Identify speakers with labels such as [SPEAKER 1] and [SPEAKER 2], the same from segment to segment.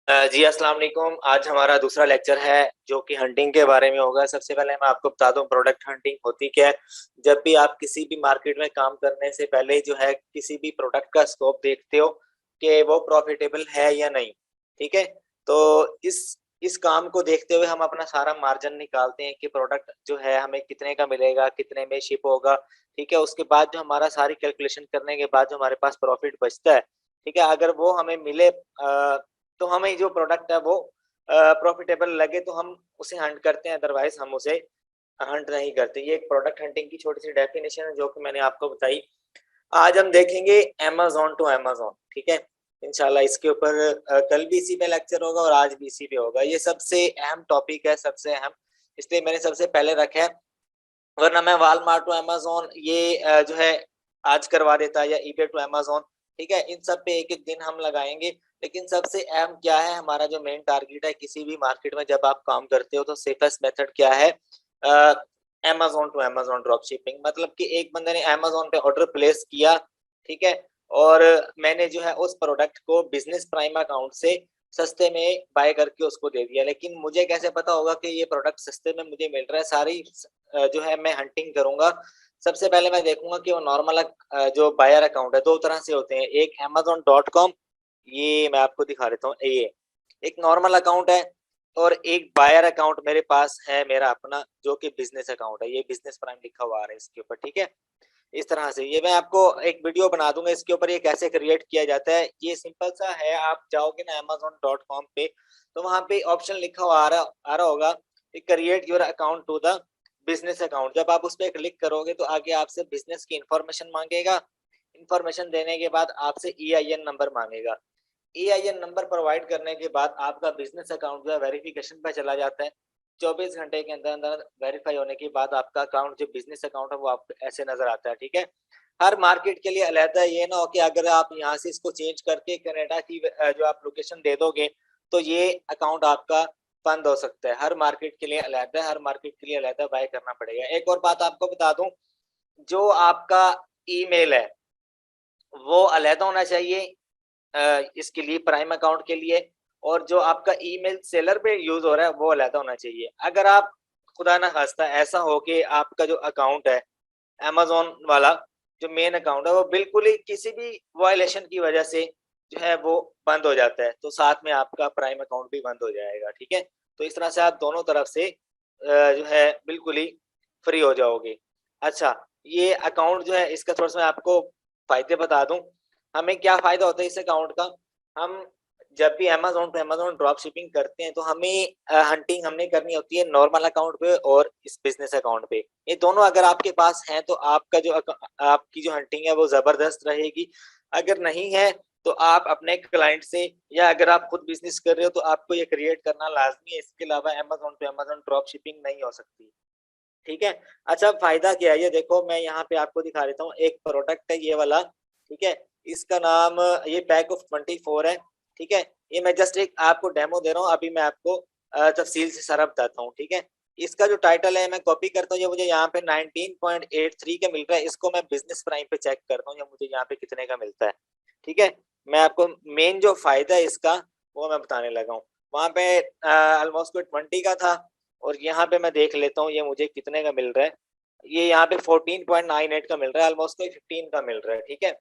[SPEAKER 1] जी अस्सलाम वालेकुम। आज हमारा दूसरा लेक्चर है जो कि हंटिंग के बारे में होगा। सबसे पहले मैं आपको बता दूं प्रोडक्ट हंटिंग होती क्या है। जब भी आप किसी भी मार्केट में काम करने से पहले जो है किसी भी प्रोडक्ट का स्कोप देखते हो कि वो प्रॉफिटेबल है या नहीं, ठीक है? तो इस काम को देखते हुए हम अपना सारा मार्जिन निकालते हैं कि प्रोडक्ट जो है हमें कितने का मिलेगा, कितने में शिप होगा, ठीक है? उसके बाद जो हमारा सारी कैलकुलेशन करने के बाद जो हमारे पास प्रॉफिट बचता है, ठीक है? अगर वो हमें मिले तो हमें जो प्रोडक्ट है वो प्रॉफिटेबल लगे तो हम उसे हंट करते हैं, अदरवाइज़ हम उसे हंट नहीं करते। ये एक प्रोडक्ट हंटिंग की छोटी-सी डेफिनिशन है जो कि मैंने आपको बताई। आज हम देखेंगे अमेज़न टू अमेज़न, ठीक है? इंशाल्लाह इसके ऊपर कल भी इसी पे लेक्चर होगा और आज भी इसी पे होगा। ये सबसे अहम टॉपिक है, सबसे अहम, इसलिए मैंने सबसे पहले रखा है। वरना मैं वॉलमार्ट टू अमेज़न ये जो है आज करवा देता या ईबे टू अमेज़न, ठीक है? इन सब पे एक-एक दिन हम लगाएँगे, लेकिन सबसे अहम क्या है, हमारा जो मेन टारगेट है किसी भी मार्केट में जब आप काम करते हो तो सेफेस्ट मेथड क्या है? Uh, Amazon to Amazon drop shipping, मतलब कि एक बंदे ने अमेज़न पे ऑर्डर प्लेस किया, ठीक है? और मैंने जो है उस प्रोडक्ट को बिज़नेस प्राइम अकाउंट से सस्ते में बाय करके उसको दे दिया। लेकिन मुझे कैसे पता होगा कि ये प्रोडक्ट सस्ते में मुझे मिल रहा है? सारी जो है मैं हंटिंग करूँगा। सबसे पहले मैं देखूँगा कि वो नॉर्मल जो बायर अकाउंट है, 2 तरह से होते हैं। एक amazon.com, ये मैं आपको दिखा देता हूँ ये। एक नॉर्मल अकाउंट है और एक बायर अकाउंट मेरे पास है मेरा अपना, जो कि बिज़नेस अकाउंट है। ये बिज़नेस प्राइम लिखा हुआ आ रहा है इसके ऊपर, ठीक है? इस तरह से ये मैं आपको एक वीडियो बना दूँगा इसके ऊपर, ये कैसे क्रिएट किया जाता है। ये सिंपल सा है, आप जाओगे ना amazon.com पे, तो वहाँ पे ऑप्शन लिखा हुआ आ रहा होगा कि create your account to the business account. जब आप उस पे क्लिक करोगे तो आगे आपसे बिज़नेस की इन्फॉर्मेशन माँगेगा। इन्फॉर्मेशन देने के बाद आपसे EIN number माँगेगा। EIN number provide करने के बाद आपका बिज़नेस अकाउंट जो है वेरिफिकेशन पे चला जाता है। 24 घंटे के अंदर-अंदर वेरीफाई होने के बाद आपका अकाउंट जो बिज़नेस अकाउंट है वो आपको ऐसे नज़र आता है, ठीक है? हर मार्केट के लिए अलहदा, ये ना हो कि अगर आप यहाँ से इसको चेंज करके कनाडा की जो आप लोकेशन दे दोगे, तो ये अकाउंट आपका बंद हो सकता है। हर मार्केट के लिए अलहदा है, हर मार्केट के लिए अलहदा बाय करना पड़ेगा। एक और बात आपको बता दूँ, जो आपका ईमेल है, वो अलहदा होना चाहिए इसके लिए, प्राइम अकाउंट के लिए, और जो आपका ईमेल सेलर पे यूज़ हो रहा है वो अलहदा होना चाहिए। अगर आप खुदा ना खास्ता ऐसा हो कि आपका जो अकाउंट है अमेज़न वाला, जो मेन अकाउंट है वो बिल्कुल ही किसी भी वायलेशन की वजह से जो है वो बंद हो जाता है, तो साथ में आपका प्राइम अकाउंट भी बंद हो जाएगा, ठीक है? तो इस तरह से आप दोनों तरफ से जो है बिल्कुल ही फ्री हो जाओगे। अच्छा, ये अकाउंट जो है इसका थोड़ा-सा मैं आपको फ़ायदे बता दूँ। हमें क्या फ़ायदा होता है इस अकाउंट का? हम जब भी अमेज़न पे अमेज़न ड्रॉप शिपिंग करते हैं तो हमें हंटिंग हमने करनी होती है नॉर्मल अकाउंट पे और इस बिज़नेस अकाउंट पे। ये दोनों अगर आपके पास हैं तो आपका जो आपकी जो हंटिंग है वो ज़बरदस्त रहेगी। अगर नहीं है तो आप अपने क्लाइंट से, या अगर आप खुद बिज़नेस कर रहे हो तो आपको ये क्रिएट करना लाज़मी है। इसके अलावा अमेज़न पे अमेज़न ड्रॉप शिपिंग नहीं हो सकती। ठीक है? अच्छा, फ़ायदा क्या है? ये देखो मैं यहाँ पे आपको दिखा देता हूँ, एक प्रोडक्ट है ये वाला, ठीक है? इसका नाम ये पैक ऑफ 24 है, ठीक है? ये मैं जस्ट एक आपको डेमो दे रहा हूँ, अभी मैं आपको तफ़सील से सारा बताता हूँ, ठीक है? इसका जो टाइटल है मैं कॉपी करता हूँ, ये मुझे यहाँ पे 19.83 का मिल रहा है, इसको मैं बिज़नेस प्राइम पे चेक करता हूँ, ये मुझे यहाँ पे कितने का मिलता है, ठीक है? मैं आपको मेन जो फ़ायदा है इसका, वो मैं बताने लगा हूँ। वहाँ पे ऑलमोस्ट कोई 20 का था और यहाँ पे मैं देख लेता हूँ ये मुझे कितने का मिल रहा है। ये यहाँ पे 14.98 का मिल रहा है, ऑलमोस्ट कोई 15 का मिल रहा है, ठीक है?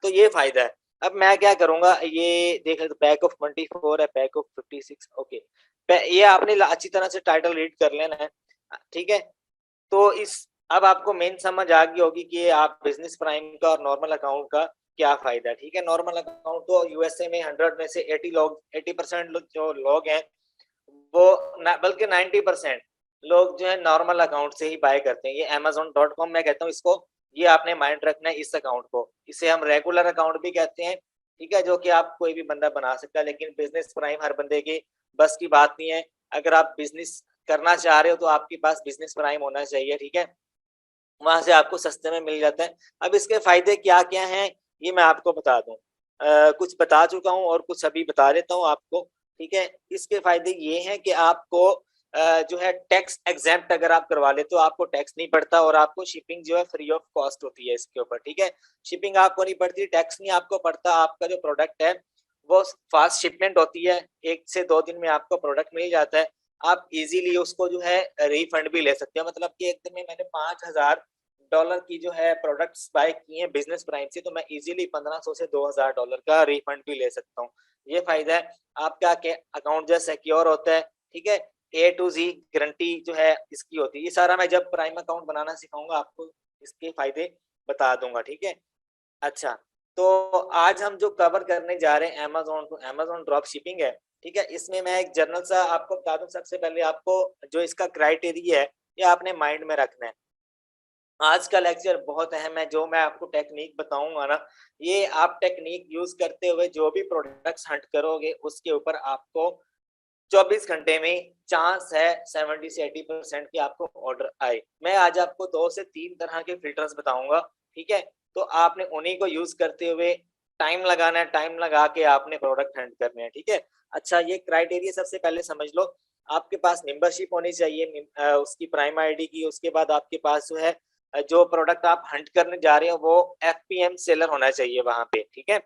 [SPEAKER 1] तो ये फ़ायदा है। अब मैं क्या करूँगा, ये देख लेते, पैक ऑफ 24 है, पैक ऑफ 56, ओके। ये आपने अच्छी तरह से टाइटल रीड कर लेना है, ठीक है? तो इस अब आपको मेन समझ आ गई होगी कि आप बिज़नेस प्राइम का और नॉर्मल अकाउंट का क्या फ़ायदा है, ठीक है? नॉर्मल अकाउंट तो यूएसए में 100 में से 80% लोग जो लोग हैं, वो ना बल्कि 90% लोग जो है नॉर्मल अकाउंट से ही बाय करते हैं। ये amazon.com मैं कहता हूँ इसको, ये आपने माइंड रखना है इस अकाउंट को। इसे हम रेगुलर अकाउंट भी कहते हैं, ठीक है? जो कि आप कोई भी बंदा बना सकता है, लेकिन बिज़नेस प्राइम हर बंदे की बस की बात नहीं है। अगर आप बिज़नेस करना चाह रहे हो तो आपके पास बिज़नेस प्राइम होना चाहिए, ठीक है? वहाँ से आपको सस्ते में मिल जाता है। अब इसके फ़ायदे क्या-क्या हैं, ये मैं आपको बता दूँ। कुछ बता चुका हूँ और कुछ अभी बता देता हूँ आपको, ठीक है? इसके फ़ायदे ये हैं कि आपको जो है टैक्स एक्ज़ेम्प्ट अगर आप करवा लेते हो, आपको टैक्स नहीं पड़ता और आपको शिपिंग जो है फ्री ऑफ कॉस्ट होती है इसके ऊपर, ठीक है? शिपिंग आपको नहीं पड़ती, टैक्स नहीं आपको पड़ता, आपका जो प्रोडक्ट है, वो फास्ट शिपमेंट होती है, 1 से 2 दिन में आपको प्रोडक्ट मिल जाता है। आप इज़िली उसको जो है रिफंड भी ले सकते हो, मतलब कि एक दिन में मैंने $5000 की जो है प्रोडक्ट्स बाय किए हैं बिज़नेस प्राइम से, तो मैं इज़िली 1500 से $2000 का रिफंड भी ले सकता हूँ। ये फ़ायदा है, आपका के अकाउंट जो है सिक्योर होता है, ठीक है? ए टू ज़ी गारंटी जो है इसकी होती है। ये सारा मैं जब प्राइम अकाउंट बनाना सिखाऊँगा आपको इसके फ़ायदे बता दूँगा, ठीक है? अच्छा, तो आज हम जो कवर करने जा रहे हैं अमेज़न ड्रॉप शिपिंग है, ठीक है? इसमें मैं एक जनरल सा आपको बता दूँ, सबसे पहले आपको जो इसका क्राइटेरिया है, ये आपने माइंड में रखना है। आज का लेक्चर बहुत अहम है, जो मैं आपको टेक्नीक बताऊँगा ना, ये आप टेक्नीक यूज़ करते हुए जो भी प्रोडक्ट्स हंट करोगे, उसके ऊपर आपको 24 घंटे में चांस है 70 से 80% की आपको ऑर्डर आए। मैं आज आपको 2 से 3 तरह के फ़िल्टर्स बताऊँगा, ठीक है? तो आपने उन्हीं को यूज़ करते हुए टाइम लगाना है, टाइम लगा के आपने प्रोडक्ट हंट करने हैं, ठीक है? अच्छा, ये क्राइटेरिया सबसे पहले समझ लो, आपके पास मेंबरशिप होनी चाहिए उसकी प्राइम आईडी की, उसके बाद आपके पास जो है जो प्रोडक्ट आप हंट करने जा रहे हो वो एफपीएम सेलर होना चाहिए वहाँ पे, ठीक है?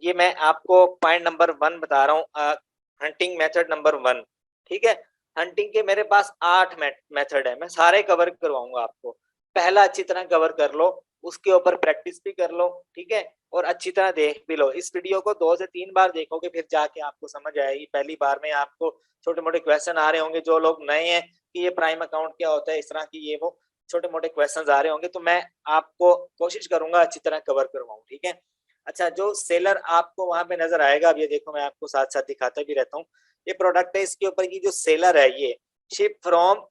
[SPEAKER 1] ये मैं आपको पॉइंट नंबर 1 बता रहा हूँ, हंटिंग मेथड नंबर 1, ठीक है? हंटिंग के मेरे पास 8 मेथड है, मैं सारे कवर करवाऊँगा आपको। पहला अच्छी तरह कवर कर लो, उसके ऊपर प्रैक्टिस भी कर लो, ठीक है? और अच्छी तरह देख भी लो। इस वीडियो को 2 से 3 बार देखोगे, फिर जाके आपको समझ आएगी। पहली बार में आपको छोटे-मोटे क्वेश्चन आ रहे होंगे, जो लोग नए हैं कि ये प्राइम अकाउंट क्या होता है, इस तरह की ये वो छोटे-मोटे क्वेश्चन्स आ रहे होंगे, तो मैं आपको कोशिश करूँगा अच्छी तरह कवर करवाऊँ, ठीक है? अच्छा, जो सेलर आपको वहाँ पे नज़र आएगा, अब ये देखो मैं आपको साथ-साथ दिखाता भी रहता हूँ। ये प्रोडक्ट है, इसके ऊपर की जो सेलर है ये शिप फ्रॉम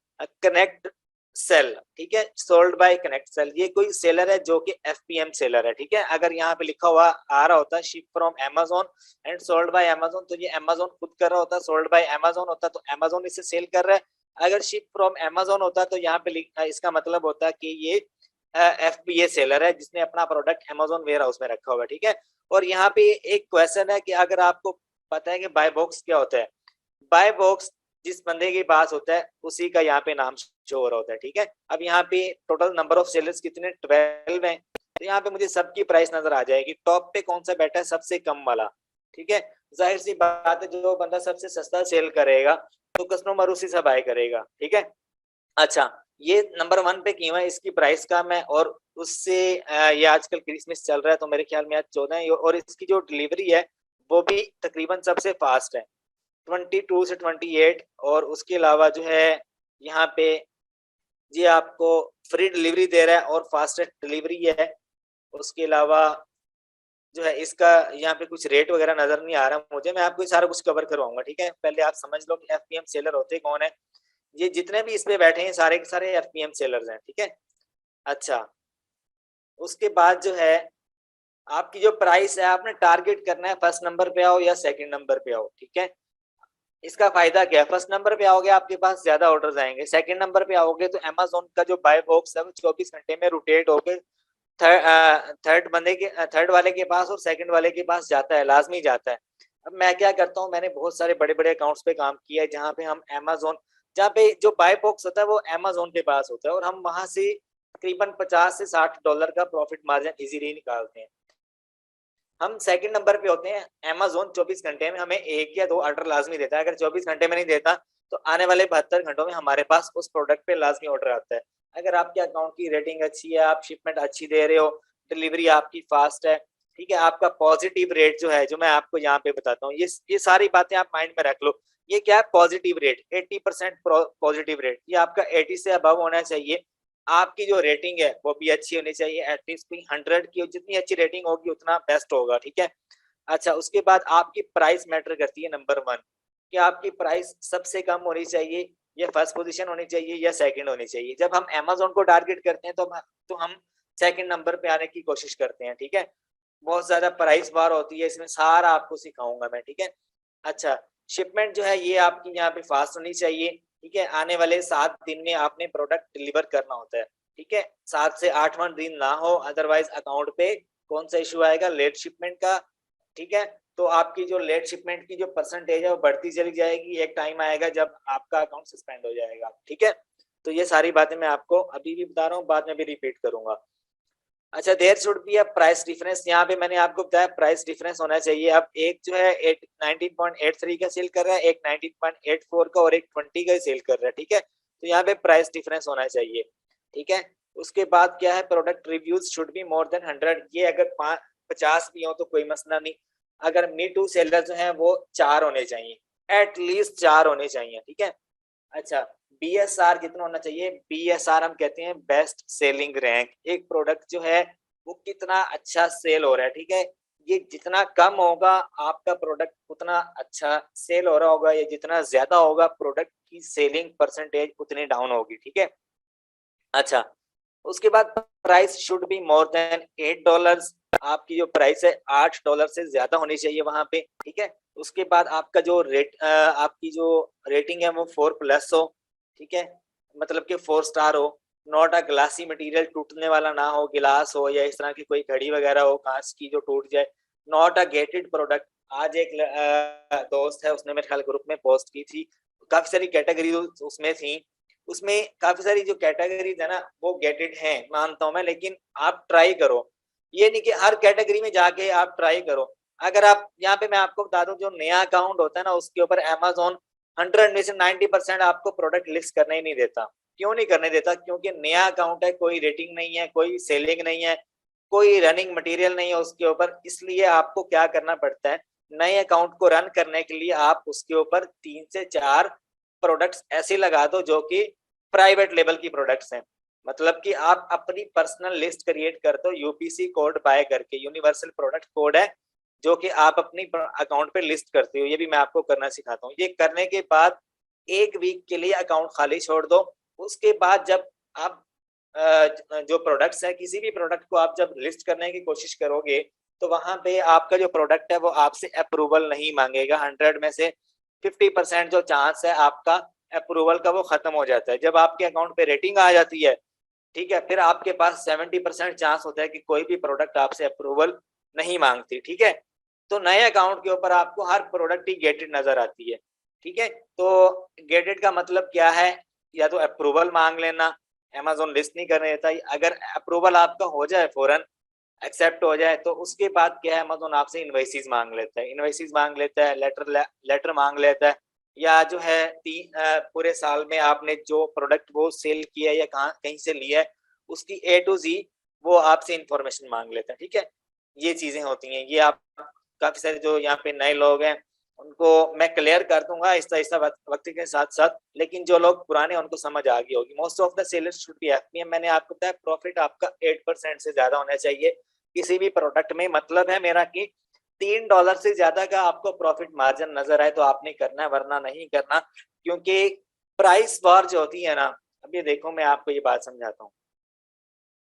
[SPEAKER 1] कनेक्ट सेल, ठीक है? सोल्ड बाय कनेक्ट सेल, ये कोई सेलर है जो कि एफपीएम सेलर है, ठीक है? अगर यहाँ पे लिखा हुआ आ रहा होता ship from Amazon and sold by Amazon, तो ये अमेज़न खुद कर रहा होता, सोल्ड बाय अमेज़न होता तो अमेज़न इसे सेल कर रहा है। अगर शिप फ्रॉम अमेज़न होता तो यहाँ पे इसका मतलब होता कि ये एफबीए सेलर है जिसने अपना प्रोडक्ट अमेज़न वेयर हाउस में रखा हुआ है, ठीक है? और यहाँ पे एक क्वेश्चन है कि अगर आपको पता है कि बाय बॉक्स क्या होता है? बाय बॉक्स जिस बंदे के पास होता है, उसी का यहाँ पे नाम शो हो रहा होता है, ठीक है? अब यहाँ पे टोटल नंबर ऑफ सेलर्स कितने 12 हैं, तो यहाँ पे मुझे सबकी प्राइस नज़र आ जाएगी। टॉप पे कौन-सा बैठा है? सबसे कम वाला, ठीक है? ज़ाहिर-सी बात है, जो बंदा सबसे सस्ता सेल करेगा, तो कस्टमर उसी से बाय करेगा, ठीक है? अच्छा, ये नंबर 1 पे क्यों है, इसकी प्राइस कम है और उससे ये आजकल क्रिसमस चल रहा है, तो मेरे ख्याल में आज 14 है और इसकी जो डिलीवरी है, वो भी तकरीबन सबसे फास्ट है। 22 से 28 और उसके अलावा जो है यहाँ पे ये आपको फ्री डिलीवरी दे रहा है और फास्टेस्ट डिलीवरी है। उसके अलावा जो है इसका यहाँ पे कुछ रेट वगैरह नज़र नहीं आ रहा मुझे, मैं आपको ये सारा कुछ कवर करवाऊँगा, ठीक है? पहले आप समझ लो कि एफपीएम सेलर होते कौन है? ये जितने भी इस पे बैठे हैं सारे के सारे एफपीएम सेलर्स हैं, ठीक है? अच्छा, उसके बाद जो है आपकी जो प्राइस है आपने टारगेट करना है, फर्स्ट नंबर पे आओ या सेकंड नंबर पे आओ, ठीक है? इसका फ़ायदा क्या है? फर्स्ट नंबर पे आओगे आपके पास ज़्यादा ऑर्डर्स आएँगे, सेकंड नंबर पे आओगे तो अमेज़न का जो बाय बॉक्स है वो 24 घंटे में रोटेट होके थर्ड वाले के पास और सेकंड वाले के पास जाता है, लाज़मी जाता है। अब मैं क्या करता हूँ, मैंने बहुत सारे बड़े-बड़े अकाउंट्स पे काम किया है जहाँ पे हम अमेज़न जहाँ पे जो बाय बॉक्स होता है वो अमेज़न के पास होता है और हम वहाँ से तकरीबन 50 से $60 का प्रॉफिट मार्जिन ईज़िली निकालते हैं। हम सेकंड नंबर पे होते हैं, अमेज़न 24 घंटे में हमें 1 या 2 ऑर्डर लाज़मी देता है, अगर 24 घंटे में नहीं देता, तो आने वाले 72 घंटों में हमारे पास उस प्रोडक्ट पे लाज़मी ऑर्डर आता है। अगर आपके अकाउंट की रेटिंग अच्छी है, आप शिपमेंट अच्छी दे रहे हो, डिलीवरी आपकी फ़ास्ट है, ठीक है? आपका पॉज़िटिव रेट जो है, जो मैं आपको यहाँ पे बताता हूँ, ये सारी बातें आप माइंड में रख लो। ये क्या है पॉज़िटिव रेट, 80% पॉज़िटिव रेट, ये आपका 80 से अबव होना चाहिए। आपकी जो रेटिंग है वो भी अच्छी होनी चाहिए, एटलीस्ट कोई 100 की जितनी अच्छी रेटिंग होगी उतना बेस्ट होगा, ठीक है? अच्छा, उसके बाद आपकी प्राइस मैटर करती है नंबर 1 कि आपकी प्राइस सबसे कम होनी चाहिए या फर्स्ट पोज़ीशन होनी चाहिए या सेकंड होनी चाहिए। जब हम अमेज़न को टारगेट करते हैं तो हम सेकंड नंबर पे आने की कोशिश करते हैं, ठीक है? बहुत ज़्यादा प्राइस वार होती है, इसमें सारा आपको सिखाऊँगा मैं, ठीक है? अच्छा, शिपमेंट जो है ये आपकी यहाँ पे फास्ट होनी चाहिए, ठीक है? आने वाले 7 दिन में आपने प्रोडक्ट डिलीवर करना होता है, ठीक है? 7 से 8वाँ दिन ना हो, अदरवाइज़ अकाउंट पे कौन-सा इश्यू आएगा, लेट शिपमेंट का, ठीक है? तो आपकी जो लेट शिपमेंट की जो परसेंटेज है वो बढ़ती चली जाएगी, एक टाइम आएगा जब आपका अकाउंट सस्पेंड हो जाएगा, ठीक है? तो ये सारी बातें मैं आपको अभी भी बता रहा हूँ, बाद में भी रिपीट करूँगा। अच्छा, there should be a price difference. यहाँ पे मैंने आपको बताया प्राइस डिफरेंस होना चाहिए। अब एक जो है 19.83 का सेल कर रहा है, एक 19.84 का और एक 20 का सेल कर रहा है, ठीक है। तो यहाँ पे प्राइस डिफरेंस होना चाहिए, ठीक है। उसके बाद क्या है, product reviews should be more than 100। ये अगर 50 भी हो तो कोई मसला नहीं। अगर मी टू सेलर जो है वो 4 होने चाहिए, एटलीस्ट 4 होने चाहिए, ठीक है। अच्छा, बीएसआर कितना होना चाहिए? बीएसआर हम कहते हैं बेस्ट सेलिंग रैंक। एक प्रोडक्ट जो है वो कितना अच्छा सेल हो रहा है, ठीक है। ये जितना कम होगा आपका प्रोडक्ट उतना अच्छा सेल हो रहा होगा, ये जितना ज्यादा होगा प्रोडक्ट की सेलिंग परसेंटेज उतनी डाउन होगी, ठीक है। अच्छा, उसके बाद price should be more than $8। आपकी जो प्राइस है $8 से ज्यादा होनी चाहिए वहां पे, ठीक है। उसके बाद आपका जो आपकी जो रेटिंग है वो 4+ हो, ठीक है। मतलब कि 4 स्टार हो। नॉट अ ग्लासी मटेरियल, टूटने वाला ना हो, गिलास हो या इस तरह की कोई घड़ी वगैरह हो कांच की जो टूट जाए। Not a gated product. आज एक दोस्त है, उसने मेरे ख्याल ग्रुप में पोस्ट की थी, काफी सारी कैटेगरी उसमें थी। उसमें काफी सारी जो कैटेगरीज है ना वो गेटेड हैं, मानता हूं मैं, लेकिन आप ट्राई करो। ये नहीं कि हर कैटेगरी में जाके आप ट्राई करो। अगर आप यहाँ पे, मैं आपको बता दूं, जो नया अकाउंट होता है ना उसके ऊपर अमेजोन 100 में से 90% आपको प्रोडक्ट लिस्ट करने ही नहीं देता। क्यों नहीं करने देता? क्योंकि नया अकाउंट है, कोई रेटिंग नहीं है, कोई सेलिंग नहीं है, कोई रनिंग मटेरियल नहीं है उसके ऊपर। इसलिए आपको क्या करना पड़ता है, नए अकाउंट को रन करने के लिए आप उसके ऊपर 3 से 4 प्रोडक्ट्स ऐसे लगा दो जो कि प्राइवेट लेवल की प्रोडक्ट्स हैं। मतलब कि आप अपनी पर्सनल लिस्ट क्रिएट कर दो यूपीसी कोड बाय करके, यूनिवर्सल प्रोडक्ट कोड है जो कि आप अपनी अकाउंट पे लिस्ट करते हो। ये भी मैं आपको करना सिखाता हूँ। ये करने के बाद 1 वीक के लिए अकाउंट खाली छोड़ दो। उसके बाद जब आप जो प्रोडक्ट्स है, किसी भी प्रोडक्ट को आप जब लिस्ट करने की कोशिश करोगे तो वहां पे आपका जो प्रोडक्ट है वो आपसे अप्रूवल नहीं मांगेगा। 100 में से 50% जो चांस है आपका अप्रूवल का वो खत्म हो जाता है। जब आपके अकाउंट पे रेटिंग आ जाती है, ठीक है, फिर आपके पास 70% चांस होता है कि कोई भी प्रोडक्ट आपसे अप्रूवल नहीं मांगती, ठीक है। तो नए अकाउंट के ऊपर आपको हर प्रोडक्ट ही गेटेड नजर आती है, ठीक है। तो गेटेड का मतलब क्या है? या तो अप्रूवल मांग लेना, अमेजोन लिस्ट नहीं करने देता। अगर अप्रूवल आपका हो जाए, फौरन एक्सेप्ट हो जाए, तो उसके बाद क्या है, अमेजोन आपसे इनवॉइसेस मांग लेता है, इनवॉइसेस मांग लेता है, लेटर मांग लेता है। या जो है पूरे साल में आपने जो प्रोडक्ट वो सेल किया है या कहाँ कहीं से लिया है उसकी A to Z वो आपसे इंफॉर्मेशन मांग लेता है, ठीक है। ये चीजें होती हैं। ये आप काफी सारे जो यहाँ पे नए लोग हैं उनको मैं क्लियर कर दूंगा आहिस्ता आहिस्ता वक्त के साथ साथ, लेकिन जो लोग पुराने उनको समझ आ गई होगी। Most of the sellers should be FPM. मैंने आपको बताया प्रॉफिट आपका 8% से ज्यादा होना चाहिए किसी भी प्रोडक्ट में। मतलब है मेरा कि $3 से ज्यादा का आपको प्रॉफिट मार्जिन नजर आए तो आपने करना है, वरना नहीं करना। क्योंकि प्राइस वॉर जो होती है ना, अब ये देखो मैं आपको ये बात समझाता हूँ।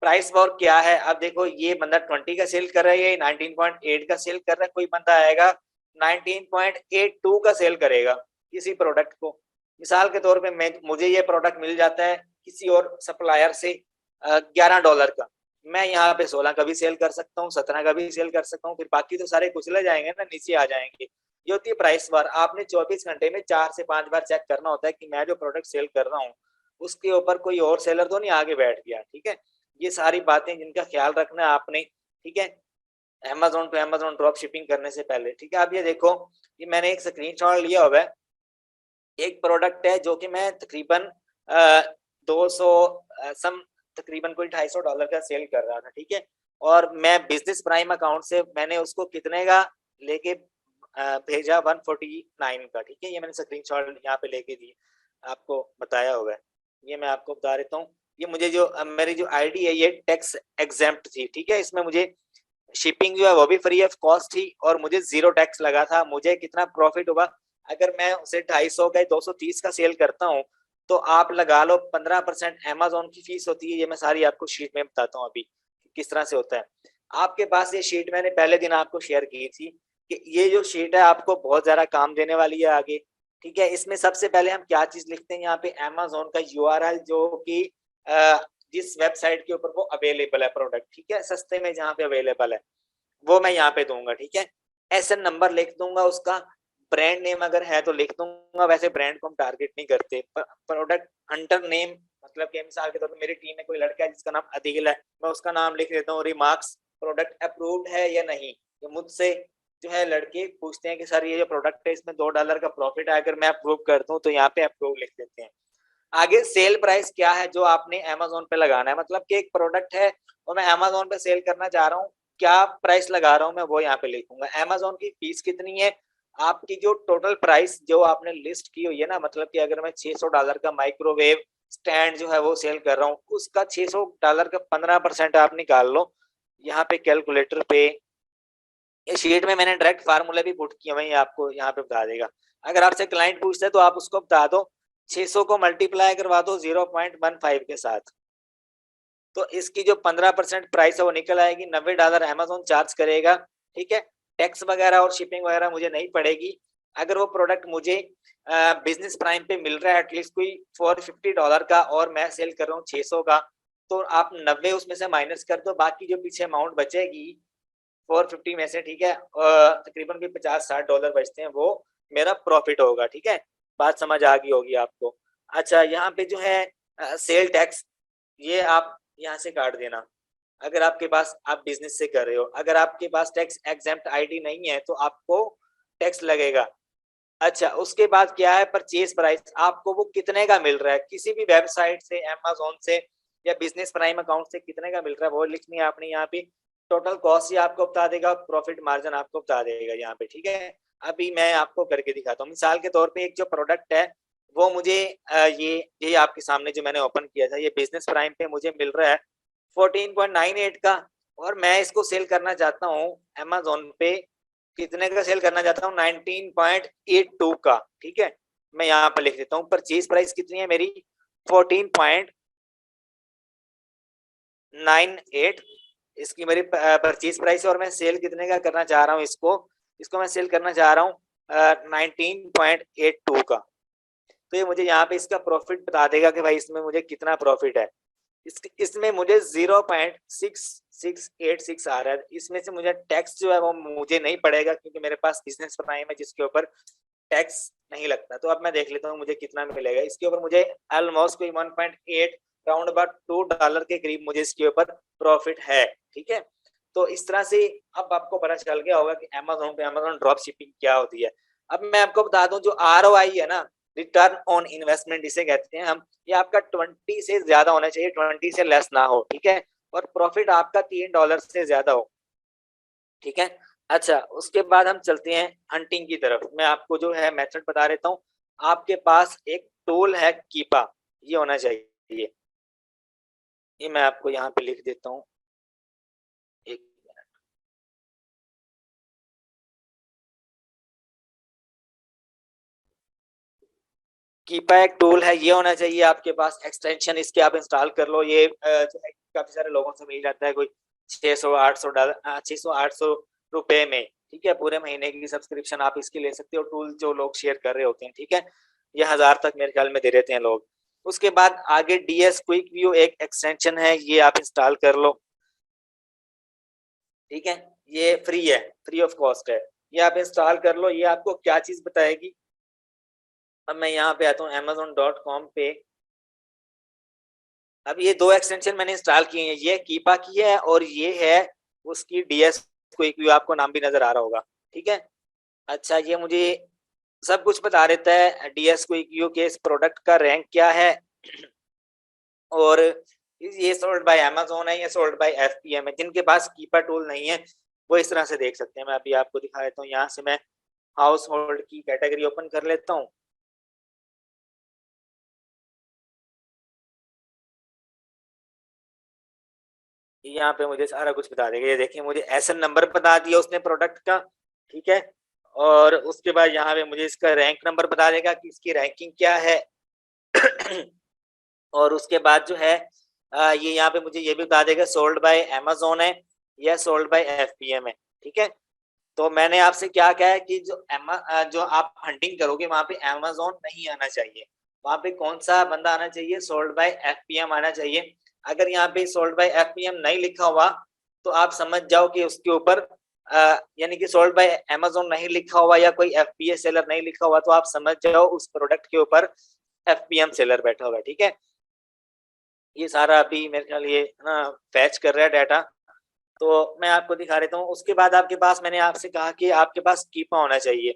[SPEAKER 1] प्राइस वॉर क्या है? अब देखो, ये बंदा 20 का सेल कर रहा है, ये 19.8 का सेल कर रहा है, कोई बंदा आएगा 19.82 का सेल करेगा किसी प्रोडक्ट को। मिसाल के तौर पे मैं, मुझे ये प्रोडक्ट मिल जाता है किसी और सप्लायर से $11 का, मैं यहाँ पे 16 का भी सेल कर सकता हूँ, 17 का भी सेल कर सकता हूँ, फिर बाकी तो सारे कुचले जाएंगे ना, नीचे आ जाएंगे। ये होती है प्राइस वॉर। आपने 24 घंटे में 4 से 5 बार चेक करना होता है कि मैं जो प्रोडक्ट सेल कर रहा हूँ उसके ऊपर कोई और सेलर तो नहीं आगे बैठ गया, ठीक है। ये सारी बातें जिनका ख्याल रखना है आपने, ठीक है, Amazon to Amazon drop shipping करने से पहले, ठीक है। अब ये देखो, ये मैंने एक स्क्रीनशॉट लिया हुआ है। एक प्रोडक्ट है जो कि मैं तकरीबन 200 सम तकरीबन कोई $250 का सेल कर रहा था, ठीक है। और मैं बिजनेस प्राइम अकाउंट से मैंने उसको कितने का लेके भेजा, 149 का, ठीक है। ये मैंने स्क्रीनशॉट यहाँ पे लेके दी, आपको बताया होगा। ये मैं आपको बता देता हूँ। ये मुझे जो मेरी जो आईडी है ये टैक्स एग्जेम्प्ट थी, ठीक है। इसमें मुझे शिपिंग जो है वो भी फ्री ऑफ कॉस्ट थी और मुझे 0 टैक्स लगा था। मुझे कितना प्रॉफिट होगा? अगर मैं उसे 250 का 230 का सेल करता हूँ तो आप लगा लो 15% अमेजोन की फीस होती है। ये मैं सारी आपको शीट में बताता हूँ अभी किस तरह से होता है। आपके पास ये शीट मैंने पहले दिन आपको शेयर की थी कि ये जो शीट है आपको बहुत ज्यादा काम देने वाली है आगे, ठीक है। इसमें सबसे पहले हम क्या चीज लिखते हैं, यहाँ पे अमेजोन का यूआरएल जो कि जिस वेबसाइट के ऊपर वो अवेलेबल है प्रोडक्ट, ठीक है, सस्ते में जहाँ पे अवेलेबल है वो मैं यहाँ पे दूंगा, ठीक है। एसएन नंबर लिख दूंगा उसका। ब्रांड नेम अगर है तो लिख दूंगा, वैसे ब्रांड को हम टारगेट नहीं करते। प्रोडक्ट हंटर नेम मतलब कि मिसाल के तौर पे मेरी टीम में कोई लड़का है जिसका नाम अदील है, मैं उसका नाम लिख देता हूँ, रिमार्क्स प्रोडक्ट अप्रूव्ड है या नहीं। तो मुझसे जो है लड़के पूछते हैं कि सर ये जो प्रोडक्ट है इसमें $2 का प्रॉफिट है, अगर मैं अप्रूव कर दूं तो यहाँ पे अप्रूव लिख देते हैं। आगे सेल प्राइस क्या है जो आपने अमेज़न पे लगाना है, मतलब कि एक प्रोडक्ट है और मैं अमेज़न पे सेल करना चाह रहा हूँ, क्या प्राइस लगा रहा हूँ मैं वो यहाँ पे लिखूंगा। अमेज़न की फीस कितनी है, आपकी जो टोटल प्राइस जो आपने लिस्ट की हुई है ना, मतलब कि अगर मैं $600 का माइक्रोवेव स्टैंड जो है वो सेल कर रहा हूँ, उसका $600 का 15% आप निकाल लो। यहाँ पे कैलकुलेटर पे ये शीट में मैंने डायरेक्ट फार्मूला भी पुट किया, वही आपको यहाँ पे बता देगा। अगर आपसे क्लाइंट पूछता है तो आप उसको बता दो 600 को मल्टीप्लाई करवा दो 0.15 के साथ, तो इसकी जो 15% प्राइस है वो निकल आएगी। $90 अमेज़न चार्ज करेगा, ठीक है। टैक्स वगैरह और शिपिंग वगैरह मुझे नहीं पड़ेगी। अगर वो प्रोडक्ट मुझे बिजनेस प्राइम पे मिल रहा है एटलीस्ट कोई $450 का और मैं सेल कर रहा हूँ 600 का, तो आप 90 उसमें से माइनस कर दो, बाकी जो पीछे अमाउंट बचेगी 450 में से, ठीक है, तकरीबन भी $50-60 बचते हैं, वो मेरा प्रॉफिट होगा, ठीक है। बात समझ आ गई होगी आपको। अच्छा, यहाँ पे जो है सेल टैक्स, ये आप यहाँ से काट देना अगर आपके पास आप बिजनेस से कर रहे हो। अगर आपके पास टैक्स एग्जेम्प्ट आईडी नहीं है तो आपको टैक्स लगेगा। अच्छा, उसके बाद क्या है परचेज प्राइस, आपको वो कितने का मिल रहा है किसी भी वेबसाइट से, अमेज़न से या बिजनेस प्राइम अकाउंट से कितने का मिल रहा है वो लिखनी है आपने यहाँ पे। टोटल कॉस्ट ही आपको बता देगा, प्रॉफिट मार्जिन आपको बता देगा यहाँ पे, ठीक है। अभी मैं आपको करके दिखाता हूँ। मिसाल के तौर पे एक जो प्रोडक्ट है वो मुझे ये आपके सामने जो मैंने ओपन किया था, ये बिजनेस प्राइम पे मुझे मिल रहा है 14.98 का, और मैं इसको सेल करना चाहता हूँ अमेज़न पे, कितने का सेल करना चाहता हूँ 19.82 का, ठीक है। मैं यहाँ पर लिख देता हूँ परचेज प्राइस कितनी है मेरी 14.98, इसकी मेरी परचेज प्राइस, और मैं सेल कितने का करना चाह रहा हूँ इसको, मैं सेल करना चाह रहा हूँ 19.82 का। तो ये मुझे यहाँ पे इसका प्रॉफिट बता देगा कि भाई इसमें मुझे कितना प्रॉफिट है। इसमें मुझे 0.6686 आ रहा है, इसमें से मुझे टैक्स जो है वो मुझे नहीं पड़ेगा क्योंकि मेरे पास बिजनेस प्राइम है जिसके ऊपर टैक्स नहीं लगता। तो अब मैं देख लेता हूँ मुझे कितना मिलेगा इसके ऊपर। मुझे ऑलमोस्ट कोई 1.8 राउंड अबाउट $2 के करीब मुझे इसके ऊपर प्रॉफिट है, ठीक है। तो इस तरह से अब आपको पता चल गया होगा कि अमेज़न पे अमेज़न ड्रॉप शिपिंग क्या होती है। अब मैं आपको बता दूं जो ROI है ना, रिटर्न ऑन इन्वेस्टमेंट इसे कहते हैं हम, ये आपका 20 से ज्यादा होना चाहिए, 20 से लेस ना हो, ठीक है। और प्रॉफिट आपका $3 से ज्यादा हो, ठीक है। अच्छा, उसके बाद हम चलते हैं हंटिंग की तरफ। मैं आपको जो है मेथड बता देता हूँ। आपके पास एक टूल है कीपा, ये होना चाहिए, ये मैं आपको यहाँ पे लिख देता हूँ। एक कीपा एक टूल है, ये होना चाहिए आपके पास। एक्सटेंशन इसके आप इंस्टॉल कर लो। ये जो है काफी सारे लोगों से मिल जाता है, कोई 600-800 600-800 रुपए में, ठीक है। पूरे महीने की सब्सक्रिप्शन आप इसकी ले सकते हो। टूल जो लोग शेयर कर रहे होते हैं, ठीक है, ये 1000 तक मेरे ख्याल में दे देते हैं लोग। उसके बाद आगे DS क्विक व्यू एक एक्सटेंशन है, ये आप इंस्टॉल कर लो, ठीक है। ये फ्री है, फ्री ऑफ कॉस्ट है, ये आप इंस्टॉल कर लो। ये आपको क्या चीज बताएगी, अब मैं यहाँ पे आता हूँ amazon.com पे। अब ये दो एक्सटेंशन मैंने इंस्टॉल किए हैं, ये कीपा की है और ये है उसकी DS क्विक व्यू, आपको नाम भी नजर आ रहा होगा, ठीक है। अच्छा, ये मुझे सब कुछ बता देता है DS क्विक व्यू के इस प्रोडक्ट का रैंक क्या है, और ये सोल्ड बाय अमेज़न है, ये सोल्ड बाय FPM है। जिनके पास कीपा टूल नहीं है वो इस तरह से देख सकते हैं। मैं अभी आपको दिखा देता हूँ, यहाँ से मैं हाउस होल्ड की कैटेगरी ओपन कर लेता हूँ। यहाँ पे मुझे सारा कुछ बता देगा। ये देखिए मुझे SN नंबर बता दिया उसने प्रोडक्ट का, ठीक है। और उसके बाद यहाँ पे मुझे इसका रैंक नंबर बता देगा कि इसकी रैंकिंग क्या है। और उसके बाद जो है ये यहाँ पे मुझे ये भी बता देगा सोल्ड बाय अमेज़न है या सोल्ड बाय FPM है, ठीक है। तो मैंने आपसे क्या कहा है कि जो आप हंटिंग करोगे वहां पे अमेज़न नहीं आना चाहिए, वहां पे कौन सा बंदा आना चाहिए, सोल्ड बाय FPM आना चाहिए। अगर यहाँ पे सोल्ड बाय FPM नहीं लिखा हुआ तो आप समझ जाओ कि उसके ऊपर यानी कि सोल्ड बाय अमेज़न नहीं लिखा हुआ या कोई FBA सेलर नहीं लिखा हुआ, तो आप समझ जाओ उस प्रोडक्ट के ऊपर FPM सेलर बैठा हुआ है, ठीक है। ये सारा अभी मेरे ख्याल ये ना फैच कर रहा है डाटा, तो मैं आपको दिखा देता हूँ। उसके बाद आपके पास, मैंने आपसे कहा कि आपके पास कीपा होना चाहिए।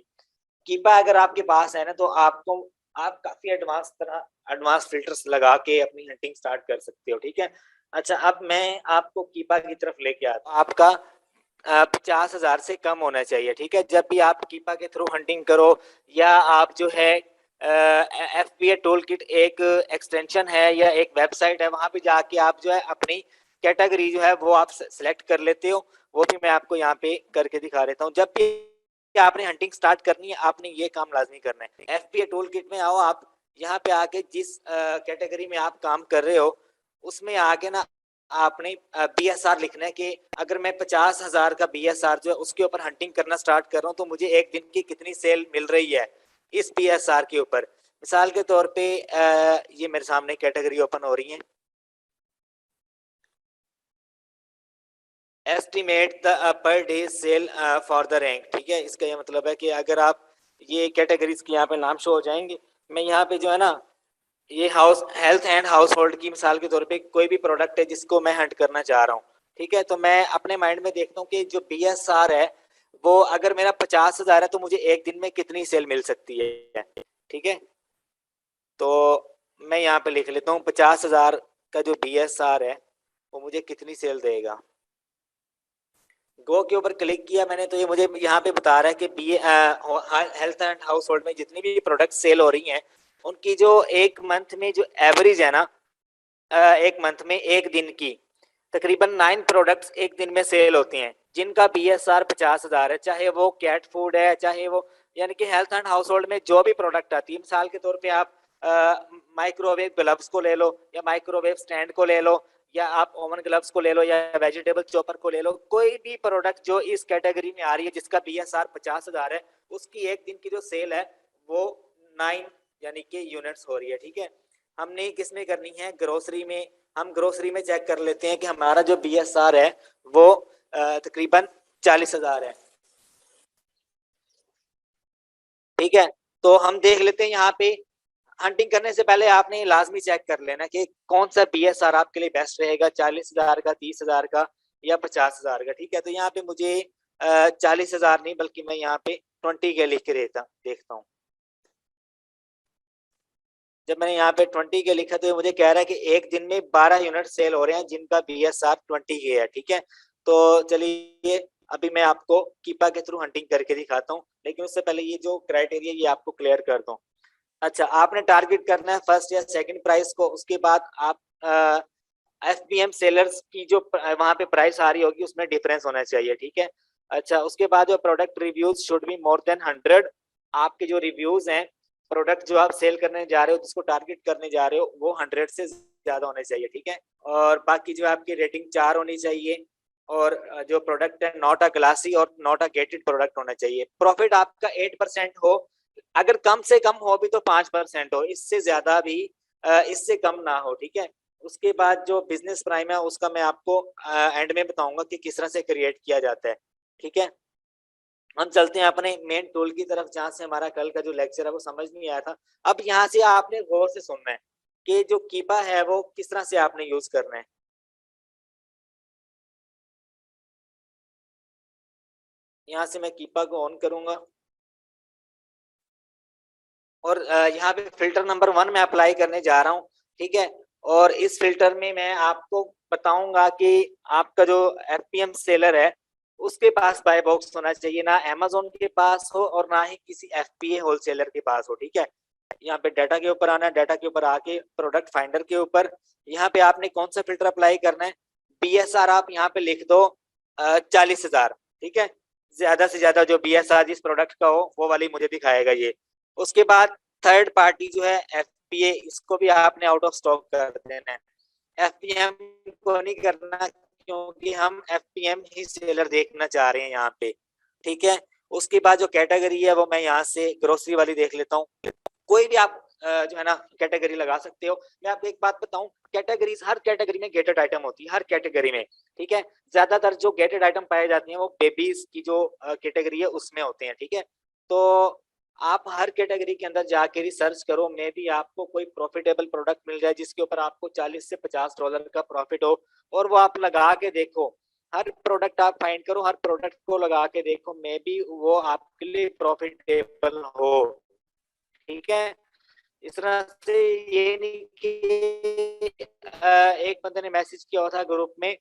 [SPEAKER 1] कीपा अगर आपके पास है ना, तो आपको आप काफ़ी एडवांस फ़िल्टर्स लगा के अपनी हंटिंग स्टार्ट कर सकते हो, ठीक है? अच्छा, अब मैं आपको कीपा की तरफ लेके आता हूँ। आपका 50,000 से कम होना चाहिए, ठीक है? जब भी आप कीपा के थ्रू हंटिंग करो, या आप जो है एफपीए टूल किट एक एक्सटेंशन है या एक वेबसाइट है, वहाँ पे जाके आप जो है अपनी कैटेगरी जो है वो आप सेलेक्ट कर लेते हो। वो भी मैं आपको यहाँ पे करके दिखा देता हूँ। जब भी आपने हंटिंग स्टार्ट करनी है, आपने ये काम लाजमी करना है। एफपीए टूल किट में आओ, आप यहाँ पे आके जिस कैटेगरी में आप काम कर रहे हो, उसमें आके ना आपने बीएसआर लिखना है कि अगर मैं 50,000 का बीएसआर जो है उसके ऊपर हंटिंग करना स्टार्ट कर रहा हूँ, तो मुझे एक दिन की कितनी सेल मिल रही है इस बीएसआर के ऊपर। मिसाल के तौर पे ये मेरे सामने कैटेगरी ओपन हो रही है, estimate the per day sale for the rank, ठीक है? इसका ये मतलब है कि अगर आप ये कैटेगरीज के यहाँ पे नाम शो हो जाएंगे, मैं यहाँ पे जो है ना, ये house health and house hold की मिसाल के तौर पे कोई भी प्रोडक्ट है जिसको मैं हंट करना चाह रहा हूँ, ठीक है? तो मैं अपने माइंड में देखता हूँ कि जो बीएसआर है वो अगर मेरा 50,000 है, तो मुझे एक दिन में कितनी सेल मिल सकती है, ठीक है? तो मैं यहाँ पे लिख लेता हूँ 50,000 का जो बीएसआर है वो मुझे कितनी सेल देगा। गो के ऊपर क्लिक किया मैंने, तो ये मुझे यहाँ पे बता रहा है कि be health and household में जितनी भी प्रोडक्ट सेल हो रही हैं, उनकी जो एक मंथ में जो एवरेज है ना, एक मंथ में एक दिन की तकरीबन 9 प्रोडक्ट्स एक दिन में सेल होती हैं, जिनका बीएसआर 50,000 है। चाहे वो कैट फूड है, चाहे वो, यानी कि हेल्थ एंड हाउस होल्ड में जो भी प्रोडक्ट आती है, मिसाल के तौर पे आप माइक्रोवेव ग्लव्स को ले लो, या माइक्रोवेव स्टैंड को ले लो, या आप ओवन ग्लव्स को ले लो, या वेजिटेबल चॉपर को ले लो, कोई भी प्रोडक्ट जो इस कैटेगरी में आ रही है जिसका बीएसआर 50,000 है, उसकी एक दिन की जो सेल है वो 9 यानी कि यूनिट्स हो रही है, ठीक है? हमने किस में करनी है? ग्रोसरी में। हम ग्रोसरी में चेक कर लेते हैं कि हमारा जो बीएसआर है वो तकरीबन 40,000 है, ठीक है? तो हम देख लेते हैं यहाँ पे। हंटिंग करने से पहले आपने लाजमी चेक कर लेना कि कौन सा बीएसआर आपके लिए बेस्ट रहेगा, 40,000 का, 30,000 का, या 50,000 का, ठीक है? तो यहाँ पे मुझे 40,000 नहीं, बल्कि मैं यहाँ पे 20 के लिख के देखता हूँ। जब मैंने यहाँ पे 20 के लिखा, तो ये मुझे कह रहा है कि एक दिन में 12 यूनिट सेल हो रहे हैं जिनका बीएसआर 20 के है, ठीक है? तो चलिए, अभी मैं आपको कीपा के थ्रू हंटिंग करके दिखाता हूँ, लेकिन उससे पहले ये जो क्राइटेरिया ये आपको क्लियर कर दूं। अच्छा, आपने टारगेट करना है फर्स्ट या सेकंड प्राइस को। उसके बाद आप एफपीएम सेलर्स की जो वहां पे प्राइस आ रही होगी उसमें डिफरेंस होना चाहिए, ठीक है? अच्छा, उसके बाद जो product reviews should be more than 100। आपके जो रिव्यूज हैं, प्रोडक्ट जो आप सेल करने जा रहे हो, जिसको टारगेट करने जा रहे हो, वो 100 से ज्यादा होने चाहिए, ठीक है? और बाकी जो आपकी रेटिंग 4 होनी चाहिए, और जो प्रोडक्ट है नॉट अ ग्लासी और नॉट अ गेटेड प्रोडक्ट होना चाहिए। प्रॉफिट आपका 8% हो, अगर कम से कम हो भी तो 5% हो, इससे ज्यादा भी इससे कम ना हो, ठीक है? उसके बाद जो बिजनेस प्राइम है उसका मैं आपको एंड में बताऊंगा कि किस तरह से क्रिएट किया जाता है, ठीक है? हम चलते हैं अपने मेन टूल की तरफ, जहां से हमारा कल का जो लेक्चर है वो समझ नहीं आया था। अब यहाँ से आपने गौर से सुनना है कि जो कीपा है वो किस तरह से आपने यूज करना है। यहाँ से मैं कीपा को ऑन करूंगा, और यहाँ पे फिल्टर नंबर 1 में अप्लाई करने जा रहा हूँ, ठीक है? और इस फिल्टर में मैं आपको बताऊंगा कि आपका जो एफपीएम सेलर है उसके पास बाय बॉक्स होना चाहिए, ना अमेजोन के पास हो और ना ही किसी एफपीए होलसेलर के पास हो, ठीक है? यहाँ पे डाटा के ऊपर आना है, डाटा के ऊपर आके प्रोडक्ट फाइंडर के ऊपर यहाँ पे आपने कौन सा फिल्टर अप्लाई करना है? बीएसआर आप यहाँ पे लिख दो 40,000, ठीक है? ज्यादा से ज्यादा जो बीएसआर जिस प्रोडक्ट का हो वो वाली मुझे दिखाएगा ये। उसके बाद थर्ड पार्टी जो है एफपीए, इसको भी आपने आउट ऑफ स्टॉक कर देना है। एफपीएम को नहीं करना, क्योंकि हम एफपीएम ही सेलर देखना चाह रहे हैं यहाँ पे, ठीक है? उसके बाद जो कैटेगरी है वो मैं यहाँ से ग्रोसरी वाली देख लेता हूँ। कोई भी आप जो है ना कैटेगरी लगा सकते हो। मैं आपको एक बात बताऊं, कैटेगरीज, हर कैटेगरी में गेटेड आइटम होती है, हर कैटेगरी में, ठीक है? ज्यादातर जो गेटेड आइटम पाए जाते हैं वो बेबीज की जो कैटेगरी है उसमें होते हैं, ठीक है? तो आप हर कैटेगरी के अंदर जाके रिसर्च करो, मे बी आपको कोई प्रॉफिटेबल प्रोडक्ट मिल जाए जिसके ऊपर आपको 40 से $50 का प्रॉफिट हो, और वो आप लगा के देखो। हर प्रोडक्ट आप फाइंड करो, हर प्रोडक्ट को लगा के देखो, मे बी वो आपके लिए प्रॉफिटेबल हो। ठीक है, इस तरह से ये नहीं कि एक बंदे ने मैसेज किया हुआ था ग्रुप में,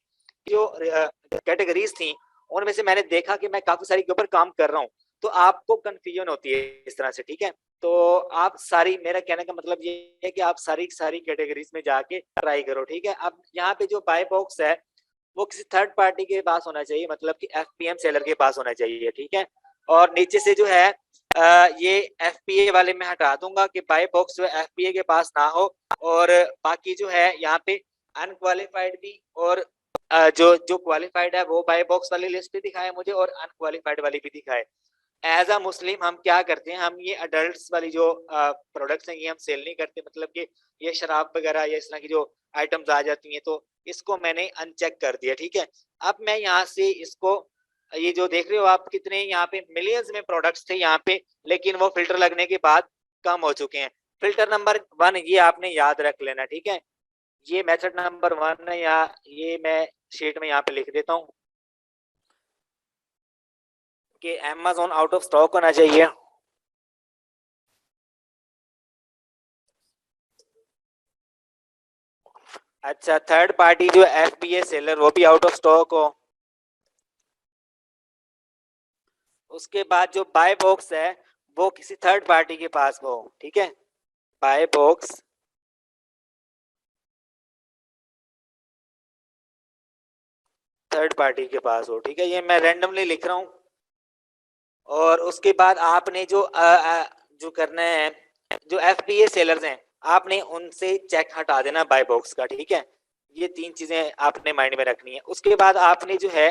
[SPEAKER 1] जो कैटेगरीज थी उनमें से मैंने देखा कि मैं काफी सारी के ऊपर काम कर रहा हूँ, तो आपको कंफ्यूजन होती है इस तरह से। ठीक है, तो आप सारी, मेरा कहने का मतलब ये है कि आप सारी सारी कैटेगरीज में जाके ट्राई करो। ठीक है, अब यहाँ पे जो बाय बॉक्स है वो किसी थर्ड पार्टी के पास होना चाहिए, मतलब कि एफपीएम सेलर के पास होना चाहिए। ठीक है, और नीचे से जो है ये एफपीए वाले में हटा दूंगा कि बाय बॉक्स जो एफपीए के पास ना हो, और बाकी जो है यहाँ पे अनक्वालिफाइड भी, और जो जो क्वालिफाइड है वो बाय बॉक्स वाली लिस्ट भी दिखाए मुझे, और अनक्वालिफाइड वाली भी दिखाए। एज अ मुस्लिम हम क्या करते हैं, हम ये अडल्ट्स वाली जो प्रोडक्ट्स हैं ये हम सेल नहीं करते, मतलब कि ये शराब वगैरह या इस तरह की जो आइटम्स आ जाती हैं, तो इसको मैंने अनचेक कर दिया। ठीक है, अब मैं यहाँ से इसको, ये जो देख रहे हो आप, कितने यहाँ पे मिलियंस में प्रोडक्ट्स थे यहाँ पे, लेकिन वो फिल्टर लगने के बाद कम हो चुके हैं। फिल्टर नंबर 1 ये आपने याद रख लेना। ठीक है, ये मेथड नंबर 1 है, या ये मैं शीट में यहाँ पे लिख देता हूँ कि Amazon आउट ऑफ स्टॉक होना चाहिए। अच्छा, थर्ड पार्टी जो एफबीए सेलर वो भी आउट ऑफ स्टॉक हो। उसके बाद जो बाय बॉक्स है वो किसी थर्ड पार्टी के पास हो। ठीक है, बाय बॉक्स थर्ड पार्टी के पास हो। ठीक है, ये मैं रैंडमली लिख रहा हूँ। और उसके बाद आपने जो करना है, जो एफबीए सेलर्स हैं आपने उनसे चेक हटा देना बाय बॉक्स का। ठीक है, ये 3 चीजें आपने माइंड में रखनी है। उसके बाद आपने जो है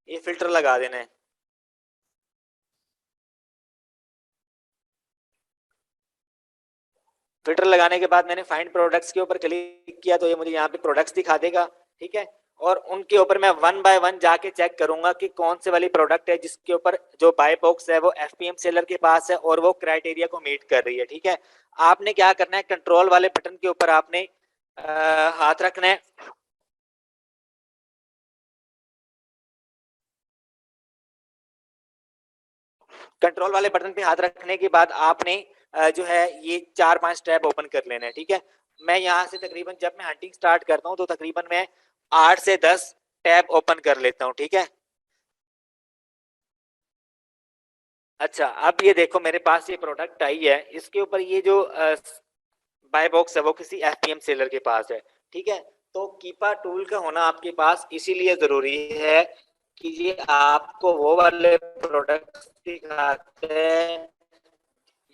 [SPEAKER 1] ये फिल्टर लगा देना है। फिल्टर लगाने के बाद मैंने फाइंड प्रोडक्ट्स के ऊपर क्लिक किया, तो ये मुझे यहाँ पे प्रोडक्ट्स दिखा देगा। ठीक है, और उनके ऊपर मैं वन बाय वन जाके चेक करूंगा कि कौन से वाली प्रोडक्ट है जिसके ऊपर जो बाय बॉक्स है वो एफपीएम सेलर के पास है और वो क्राइटेरिया को मीट कर रही है। ठीक है, आपने क्या करना है, कंट्रोल वाले बटन के ऊपर आपने हाथ रखना है। कंट्रोल वाले बटन पे हाथ रखने के बाद आपने जो है ये 4-5 टैब ओपन कर लेना है। ठीक है, मैं यहाँ से तकरीबन, जब मैं हंटिंग स्टार्ट करता हूँ तो तकरीबन मैं 8 से 10 टैब ओपन कर लेता हूँ। ठीक है, अच्छा अब ये देखो मेरे पास ये प्रोडक्ट आई है, इसके ऊपर ये जो बाय बॉक्स है वो किसी एफपीएम सेलर के पास है। ठीक है, तो कीपा टूल का होना आपके पास इसीलिए जरूरी है कि ये आपको वो वाले प्रोडक्ट दिखाते हैं,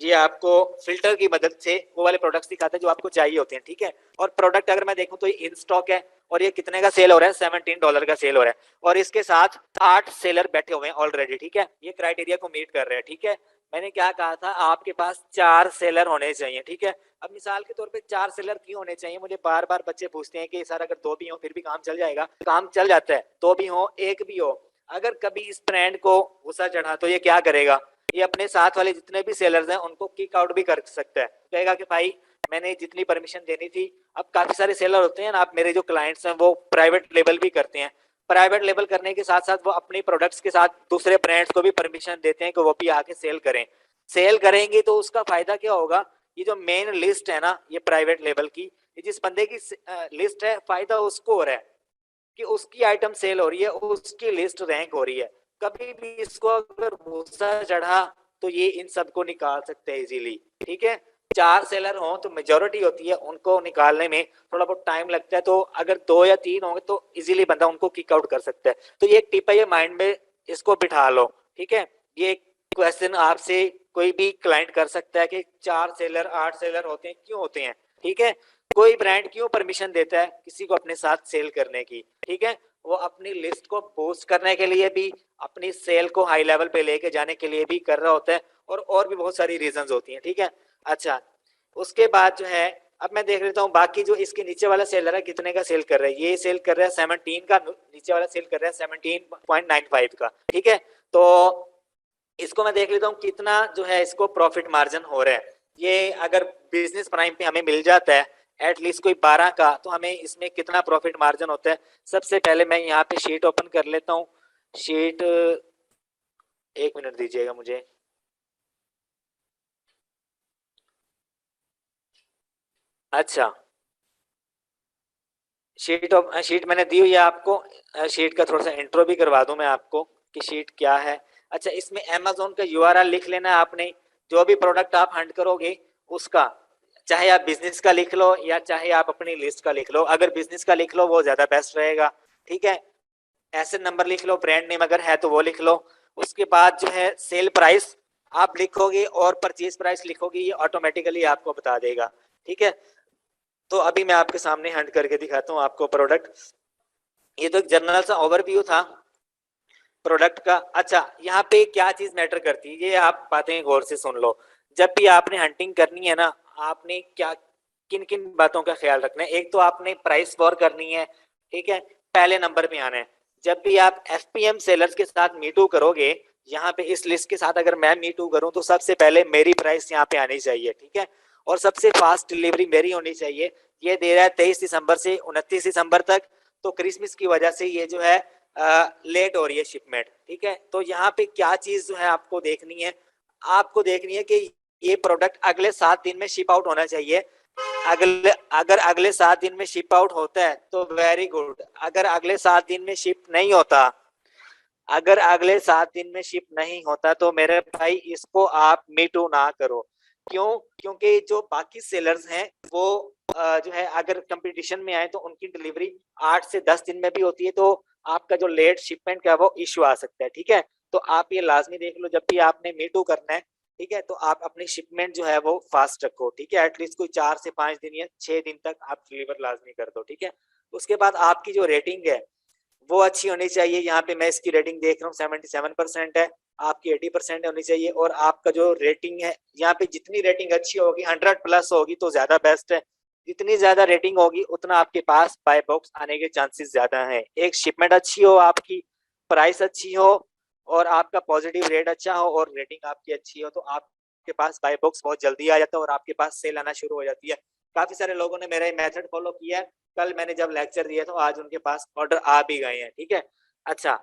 [SPEAKER 1] ये आपको फिल्टर की मदद से वो वाले प्रोडक्ट्स दिखाते हैं जो आपको चाहिए होते हैं। ठीक है, और प्रोडक्ट अगर मैं देखूं तो ये इन स्टॉक है, और ये कितने का सेल हो रहा है, $17 का सेल हो रहा है, और इसके साथ 8 सेलर बैठे हुए हैं ऑलरेडी। ठीक है, ये क्राइटेरिया को मीट कर रहे हैं। ठीक है, मैंने क्या कहा था, आपके पास 4 सेलर होने चाहिए। ठीक है, अब मिसाल के तौर पे 4 सेलर क्यों होने चाहिए, मुझे बार बार बच्चे पूछते हैं कि सर अगर 2 भी हो फिर भी काम चल जाएगा। काम चल जाता है, 2 भी हो 1 भी हो। अगर कभी इस ब्रांड को गुस्सा चढ़ा तो ये क्या करेगा, ये अपने साथ वाले जितने भी सेलर्स हैं उनको किक आउट भी कर सकता है, कहेगा कि भाई मैंने जितनी परमिशन देनी थी। अब काफी सारे सेलर होते हैं ना, आप मेरे जो क्लाइंट्स हैं वो प्राइवेट लेबल भी करते हैं। प्राइवेट लेबल करने के साथ साथ वो अपने प्रोडक्ट्स के साथ दूसरे ब्रांड्स को भी परमिशन देते हैं कि वो भी आके सेल करें। सेल करेंगे तो उसका फायदा क्या होगा, ये जो मेन लिस्ट है ना ये प्राइवेट लेबल की, ये जिस बंदे की लिस्ट है, फायदा उसको हो रहा है कि उसकी आइटम सेल हो रही है, उसकी लिस्ट रैंक हो रही है। कभी भी इसको अगर गुस्सा चढ़ा तो ये इन सबको निकाल सकते हैं इजीली। ठीक है, 4 सेलर हो तो मेजोरिटी होती है, उनको निकालने में थोड़ा बहुत टाइम लगता है, तो अगर 2 या 3 होंगे तो इजीली बंदा उनको किक आउट कर सकता है। तो ये एक टिप है, ये माइंड में इसको बिठा लो। ठीक है, ये क्वेश्चन आपसे कोई भी क्लाइंट कर सकता है कि 4 सेलर 8 सेलर होते हैं, क्यों होते हैं। ठीक है, कोई ब्रांड क्यों परमिशन देता है किसी को अपने साथ सेल करने की। ठीक है, वो अपनी लिस्ट को बूस्ट करने के लिए भी, अपनी सेल को हाई लेवल पे लेके जाने के लिए भी कर रहा होता है, और भी बहुत सारी रीजंस होती हैं। ठीक है, अच्छा उसके बाद जो है, अब मैं देख लेता हूँ बाकी जो इसके नीचे वाला सेलर है कितने का सेल कर रहा है। ये सेल कर रहा है 17 का, नीचे वाला सेल कर रहा है 17.95 का। ठीक है, तो इसको मैं देख लेता हूँ कितना जो है इसको प्रॉफिट मार्जिन हो रहा है। ये अगर बिजनेस प्राइम पे हमें मिल जाता है एटलीस्ट कोई 12 का, तो हमें इसमें कितना प्रॉफिट मार्जिन होता है। सबसे पहले मैं यहाँ पे शीट ओपन कर लेता हूँ। शीट, एक मिनट दीजिएगा मुझे। अच्छा, शीट मैंने दी हुई है आपको। शीट का थोड़ा सा इंट्रो भी करवा दूं मैं आपको कि शीट क्या है। अच्छा, इसमें अमेजोन का यूआरएल लिख लेना है आपने। जो भी प्रोडक्ट आप हंट करोगे उसका, चाहे आप बिजनेस का लिख लो या चाहे आप अपनी लिस्ट का लिख लो। अगर बिजनेस का लिख लो वो ज्यादा बेस्ट रहेगा। ठीक है, ऐसे नंबर लिख लो, ब्रांड नेम अगर है तो वो लिख लो। उसके बाद जो है सेल प्राइस आप लिखोगे और परचेज प्राइस लिखोगे, ये ऑटोमेटिकली आपको बता देगा। ठीक है, तो अभी मैं आपके सामने हंट करके दिखाता हूँ आपको प्रोडक्ट। ये तो एक जनरल सा ओवरव्यू था प्रोडक्ट का। अच्छा, यहाँ पे क्या चीज मैटर करती है ये आप बातें गौर से सुन लो। जब भी आपने हंटिंग करनी है ना, आपने क्या किन किन बातों का ख्याल रखना है। एक तो आपने प्राइस वॉर करनी है। ठीक है, पहले नंबर पे आना है। जब भी आप एफपीएम सेलर्स के साथ मीटू करोगे, यहाँ पे इस लिस्ट के साथ अगर मैं मीटू करूं तो सबसे पहले मेरी प्राइस यहाँ पे आनी चाहिए। ठीक है, और सबसे फास्ट डिलीवरी मेरी होनी चाहिए। ये दे रहा है 23 दिसंबर से 29 दिसंबर तक, तो क्रिसमस की वजह से ये जो है लेट हो रही है शिपमेंट। ठीक है, तो यहाँ पे क्या चीज जो है आपको देखनी है, आपको देखनी है कि ये प्रोडक्ट अगले 7 दिन में शिप आउट होना चाहिए। अगर अगले 7 दिन में शिप आउट होता है तो वेरी गुड। अगर अगले 7 दिन में शिप नहीं होता, अगर अगले 7 दिन में शिप नहीं होता तो मेरे भाई इसको आप मीटू ना करो। क्यों? क्योंकि जो बाकी सेलर्स हैं वो जो है अगर कंपटीशन में आए तो उनकी डिलीवरी 8 से 10 दिन में भी होती है, तो आपका जो लेट शिपमेंट का वो इश्यू आ सकता है। ठीक है, तो आप ये लाजमी देख लो जब भी आपने मीटू करना है। ठीक है, तो आप अपनी शिपमेंट जो है वो फास्ट रखो। ठीक है, एटलीस्ट कोई 4 से 5 दिन या 6 दिन तक आप डिलीवर लाजमी कर दो। ठीक है, उसके बाद आपकी जो रेटिंग है वो अच्छी होनी चाहिए। यहाँ पे मैं इसकी रेटिंग देख रहा हूँ 77% है, आपकी 80% होनी चाहिए। और आपका जो रेटिंग है यहाँ पे जितनी रेटिंग अच्छी होगी 100+ होगी तो ज्यादा बेस्ट है। जितनी ज्यादा रेटिंग होगी उतना आपके पास बाय बॉक्स आने के चांसेस ज्यादा हैं। एक शिपमेंट अच्छी हो आपकी, प्राइस अच्छी हो और आपका पॉजिटिव रेट अच्छा हो और रेटिंग आपकी अच्छी हो तो आपके पास बाय बॉक्स बहुत जल्दी आ जाता है और आपके पास सेल आना शुरू हो जाती है। काफी सारे लोगों ने मेरा मेथड फॉलो किया है। कल मैंने जब लेक्चर दिया तो आज उनके पास ऑर्डर आ भी गए हैं। ठीक है, अच्छा,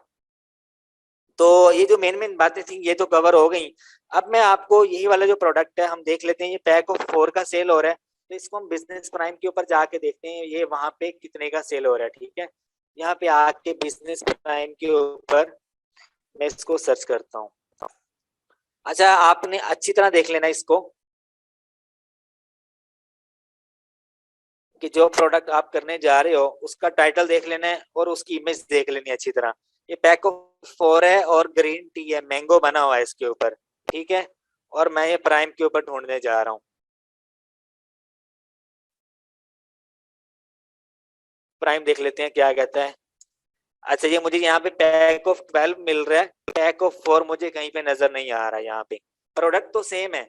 [SPEAKER 1] तो ये जो मेन मेन बातें थी ये तो कवर हो गई। अब मैं आपको यही वाला जो प्रोडक्ट है हम देख लेते हैं। ये पैक ऑफ 4 का सेल हो रहा है, तो इसको हम बिजनेस प्राइम के ऊपर जाके देखते हैं ये वहां पे कितने का सेल हो रहा है। ठीक है, यहाँ पे आके बिजनेस प्राइम के ऊपर मैं इसको सर्च करता हूँ। अच्छा, आपने अच्छी तरह देख लेना इसको कि जो प्रोडक्ट आप करने जा रहे हो उसका टाइटल देख लेना है और उसकी इमेज देख लेनी है अच्छी तरह। ये पैक ऑफ 4 है और ग्रीन टी है, मैंगो बना हुआ है इसके ऊपर। ठीक है, और मैं ये प्राइम के ऊपर ढूंढने जा रहा हूँ। प्राइम देख लेते हैं क्या कहता है। अच्छा, ये मुझे यहाँ पे पैक ऑफ 12 मिल रहा है, पैक ऑफ 4 मुझे कहीं पे नजर नहीं आ रहा है यहाँ पे। प्रोडक्ट तो सेम है,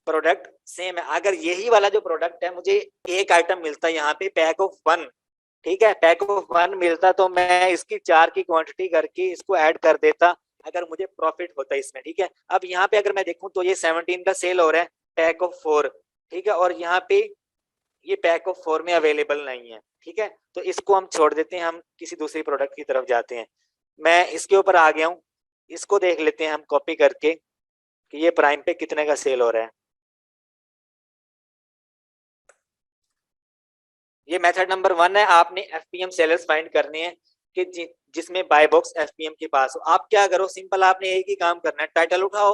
[SPEAKER 1] प्रोडक्ट सेम है। अगर यही वाला जो प्रोडक्ट है मुझे एक आइटम मिलता है यहाँ पे पैक ऑफ 1, ठीक है, पैक ऑफ 1 मिलता तो मैं इसकी 4 की क्वांटिटी करके इसको ऐड कर देता, अगर मुझे प्रॉफिट होता इसमें। ठीक है, अब यहाँ पे अगर मैं देखूं तो ये 17 का सेल हो रहा है पैक ऑफ 4। ठीक है, और यहाँ पे ये पैक ऑफ 4 में अवेलेबल नहीं है। ठीक है, तो इसको हम छोड़ देते हैं, हम किसी दूसरी प्रोडक्ट की तरफ जाते हैं। मैं इसके ऊपर आ गया हूँ, इसको देख लेते हैं हम कॉपी करके कि ये प्राइम पे कितने का सेल हो रहा है। ये मेथड नंबर 1 है, आपने एफपीएम सेलर्स फाइंड करने हैं कि जिसमें बाय बॉक्स एफपीएम के पास हो। आप क्या करो, सिंपल आपने एक ही काम करना है, टाइटल उठाओ,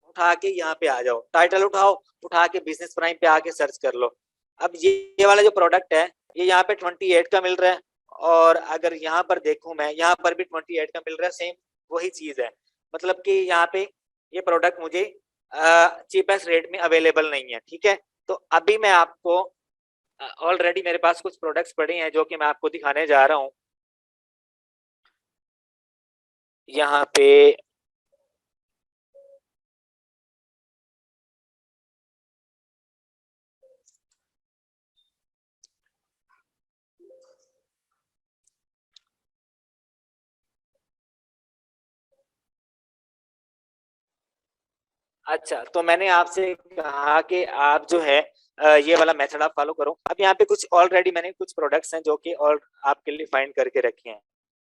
[SPEAKER 1] उठा के यहाँ पे आ जाओ, टाइटल उठाओ, उठा के बिजनेस प्राइम पे आके सर्च कर लो। अब ये वाला जो प्रोडक्ट है ये यहाँ पे 28 का मिल रहा है, और अगर यहाँ पर देखूं मैं यहाँ पर भी 28 का मिल रहा है, सेम वही चीज है। मतलब कि यहाँ पे ये प्रोडक्ट मुझे चीपेस्ट रेट में अवेलेबल नहीं है। ठीक है, तो अभी मैं आपको ऑलरेडी मेरे पास कुछ प्रोडक्ट्स पड़े हैं जो कि मैं आपको दिखाने जा रहा हूँ यहाँ पे। अच्छा, तो मैंने आपसे कहा कि आप जो है ये वाला मेथड आप फॉलो करो। अब यहाँ पे कुछ ऑलरेडी मैंने कुछ प्रोडक्ट्स हैं जो कि और आपके लिए फाइंड करके रखे हैं।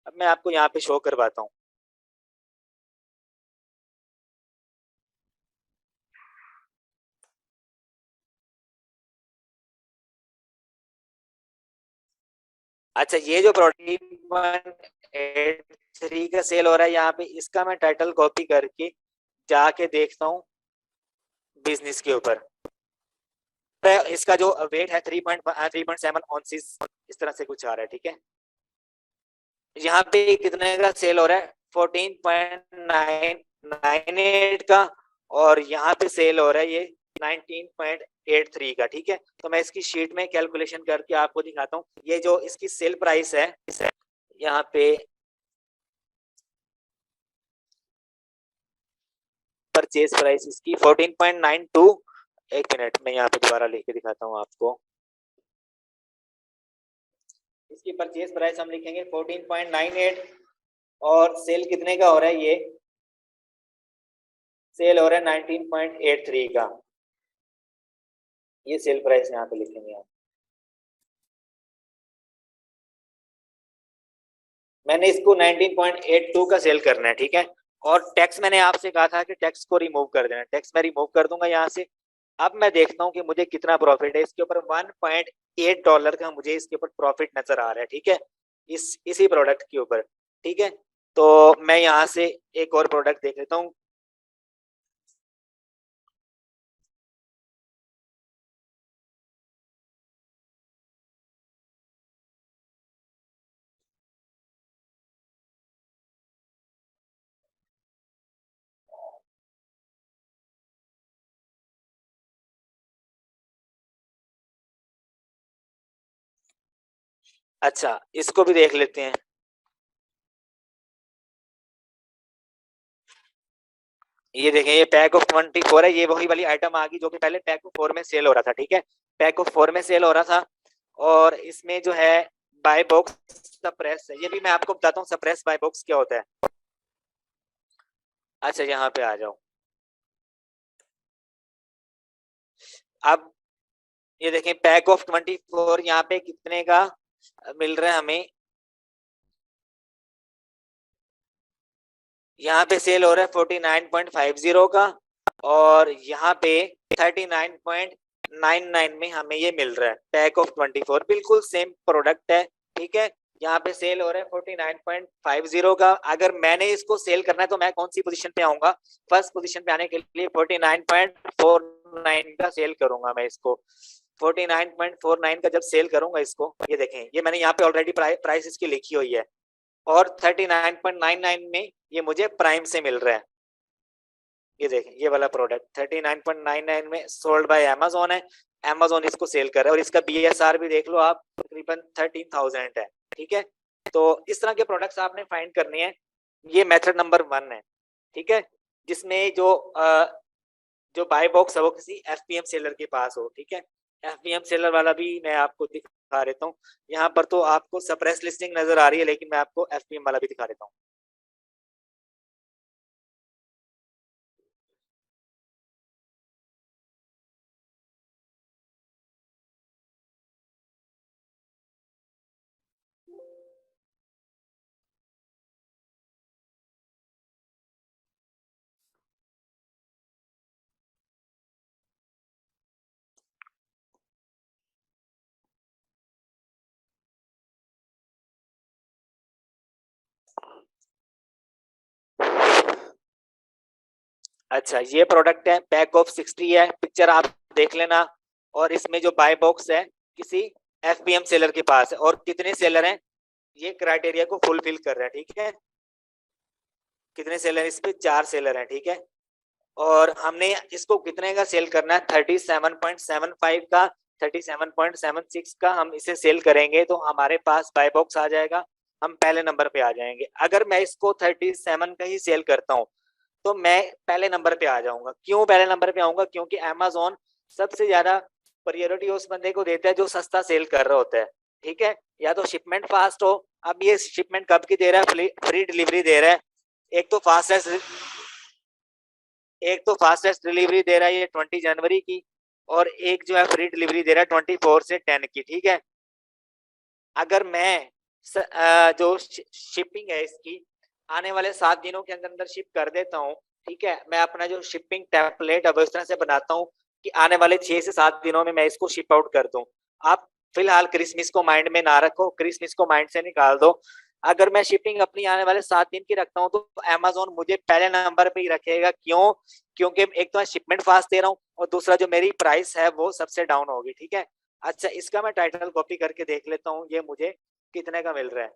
[SPEAKER 1] अब मैं आपको यहाँ पे शो करवाता हूँ। अच्छा, ये जो प्रोडक्ट 3 का सेल हो रहा है यहाँ पे, इसका मैं टाइटल कॉपी करके जाके देखता हूँ बिजनेस के ऊपर। तो इसका जो वेट है 3.7 इस तरह से कुछ आ रहा है, ठीक है। यहाँ पे कितने का सेल हो रहा है? 14.998 का। और यहाँ पे सेल हो रहा है ये 19.83 का, ठीक है। तो मैं इसकी शीट में कैलकुलेशन करके आपको दिखाता हूँ। ये जो इसकी सेल प्राइस है यहाँ पे, परचेज प्राइस इसकी 14.92। एक मिनट में यहाँ पे दोबारा लिख के दिखाता हूँ आपको। इसकी परचेज प्राइस हम लिखेंगे 14.98। और सेल कितने का हो रहा है? ये सेल हो रहा है 19.83 का। ये सेल प्राइस यहाँ पे लिखेंगे आप। मैंने इसको 19.82 का सेल करना है, ठीक है। और टैक्स मैंने आपसे कहा था कि टैक्स को रिमूव कर देना। टैक्स मैं रिमूव कर दूंगा यहाँ से। अब मैं देखता हूँ कि मुझे कितना प्रॉफिट है इसके ऊपर। $1.8 का मुझे इसके ऊपर प्रॉफिट नजर आ रहा है, ठीक है, इसी प्रोडक्ट के ऊपर, ठीक है। तो मैं यहाँ से एक और प्रोडक्ट देख लेता हूँ। अच्छा, इसको भी देख लेते हैं। ये देखें, ये पैक ऑफ 24 है। ये वही वाली आइटम आ गई जो कि पहले पैक ऑफ 4 में सेल हो रहा था, ठीक है। पैक ऑफ 4 में सेल हो रहा था। और इसमें जो है बाय बॉक्स सप्रेस है। ये भी मैं आपको बताता हूँ सप्रेस बाय बॉक्स क्या होता है। अच्छा, यहाँ पे आ जाओ। अब ये देखें, पैक ऑफ 24 यहाँ पे कितने का मिल रहा है हमें? यहाँ पे सेल हो रहा है 49.50 का। और यहाँ पे 39.99 में हमें ये मिल रहा है। पैक ऑफ 24 बिल्कुल सेम प्रोडक्ट है, ठीक है। यहाँ पे सेल हो रहा है 49.50 का। अगर मैंने इसको सेल करना है तो मैं कौन सी पोजीशन पे आऊंगा? फर्स्ट पोजीशन पे आने के लिए 49.49 का सेल करूंगा मैं इसको। 49.49 का जब सेल करूंगा इसको, ये देखें, ये मैंने यहाँ पे ऑलरेडी प्राइस इसकी लिखी हुई है। और 39.99 में ये मुझे प्राइम से मिल रहा है। ये देखें, ये वाला प्रोडक्ट 39.99 में सोल्ड बाय अमेजोन है। अमेजोन इसको सेल कर रहा है। और इसका BSR भी देख लो आप, तकरीबन 13,000 है, ठीक है। तो इस तरह के प्रोडक्ट्स आपने फाइंड करने हैं। ये मेथड नंबर 1 है, ठीक है। जिसमें जो बाय बॉक्स है वो किसी FPM सेलर के पास हो, ठीक है। FPM सेलर वाला भी मैं आपको दिखा देता हूँ। यहाँ पर तो आपको सप्रेस लिस्टिंग नजर आ रही है, लेकिन मैं आपको FPM वाला भी दिखा देता हूँ। अच्छा, ये प्रोडक्ट है, पैक ऑफ 60 है, पिक्चर आप देख लेना। और इसमें जो बाय बॉक्स है किसी FPM सेलर के पास है। और कितने सेलर हैं ये क्राइटेरिया को फुलफिल कर रहे हैं, ठीक है। कितने सेलर हैं इस पे? 4 सेलर हैं, ठीक है। और हमने इसको कितने का सेल करना है? 37.75 का, 37.76 का हम इसे सेल करेंगे तो हमारे पास बाय बॉक्स आ जाएगा। हम पहले नंबर पे आ जाएंगे। अगर मैं इसको 37 का ही सेल करता हूँ तो मैं पहले नंबर पे आ जाऊंगा। क्यों पहले नंबर पे आऊंगा? क्योंकि अमेजोन सबसे ज्यादा प्रायोरिटी उस बंदे को देता है जो सस्ता सेल कर रहा होता है, ठीक है। या तो शिपमेंट फास्ट हो। अब ये शिपमेंट कब की दे रहा है? फ्री डिलीवरी दे रहा है। एक तो फास्ट है। एक तो फास्टेस्ट डिलीवरी दे रहा है ये 20 जनवरी की, और एक जो है फ्री डिलीवरी दे रहा है 24 से 10 की, ठीक है। अगर मैं जो शिपिंग है इसकी आने वाले 7 दिनों के अंदर अंदर शिप कर देता हूँ, ठीक है, मैं अपना जो शिपिंग टेम्पलेट अब इस तरह से बनाता हूँ कि आने वाले 6 से 7 दिनों में मैं इसको शिप आउट कर दूं। आप फिलहाल क्रिसमस को माइंड में ना रखो, क्रिसमस को माइंड से निकाल दो। अगर मैं शिपिंग अपनी आने वाले 7 दिन की रखता हूँ तो अमेज़न मुझे पहले नंबर पे ही रखेगा। क्यों? क्योंकि एक तो मैं शिपमेंट फास्ट दे रहा हूँ और दूसरा जो मेरी प्राइस है वो सबसे डाउन होगी, ठीक है। अच्छा, इसका मैं टाइटल कॉपी करके देख लेता हूँ ये मुझे कितने का मिल रहा है।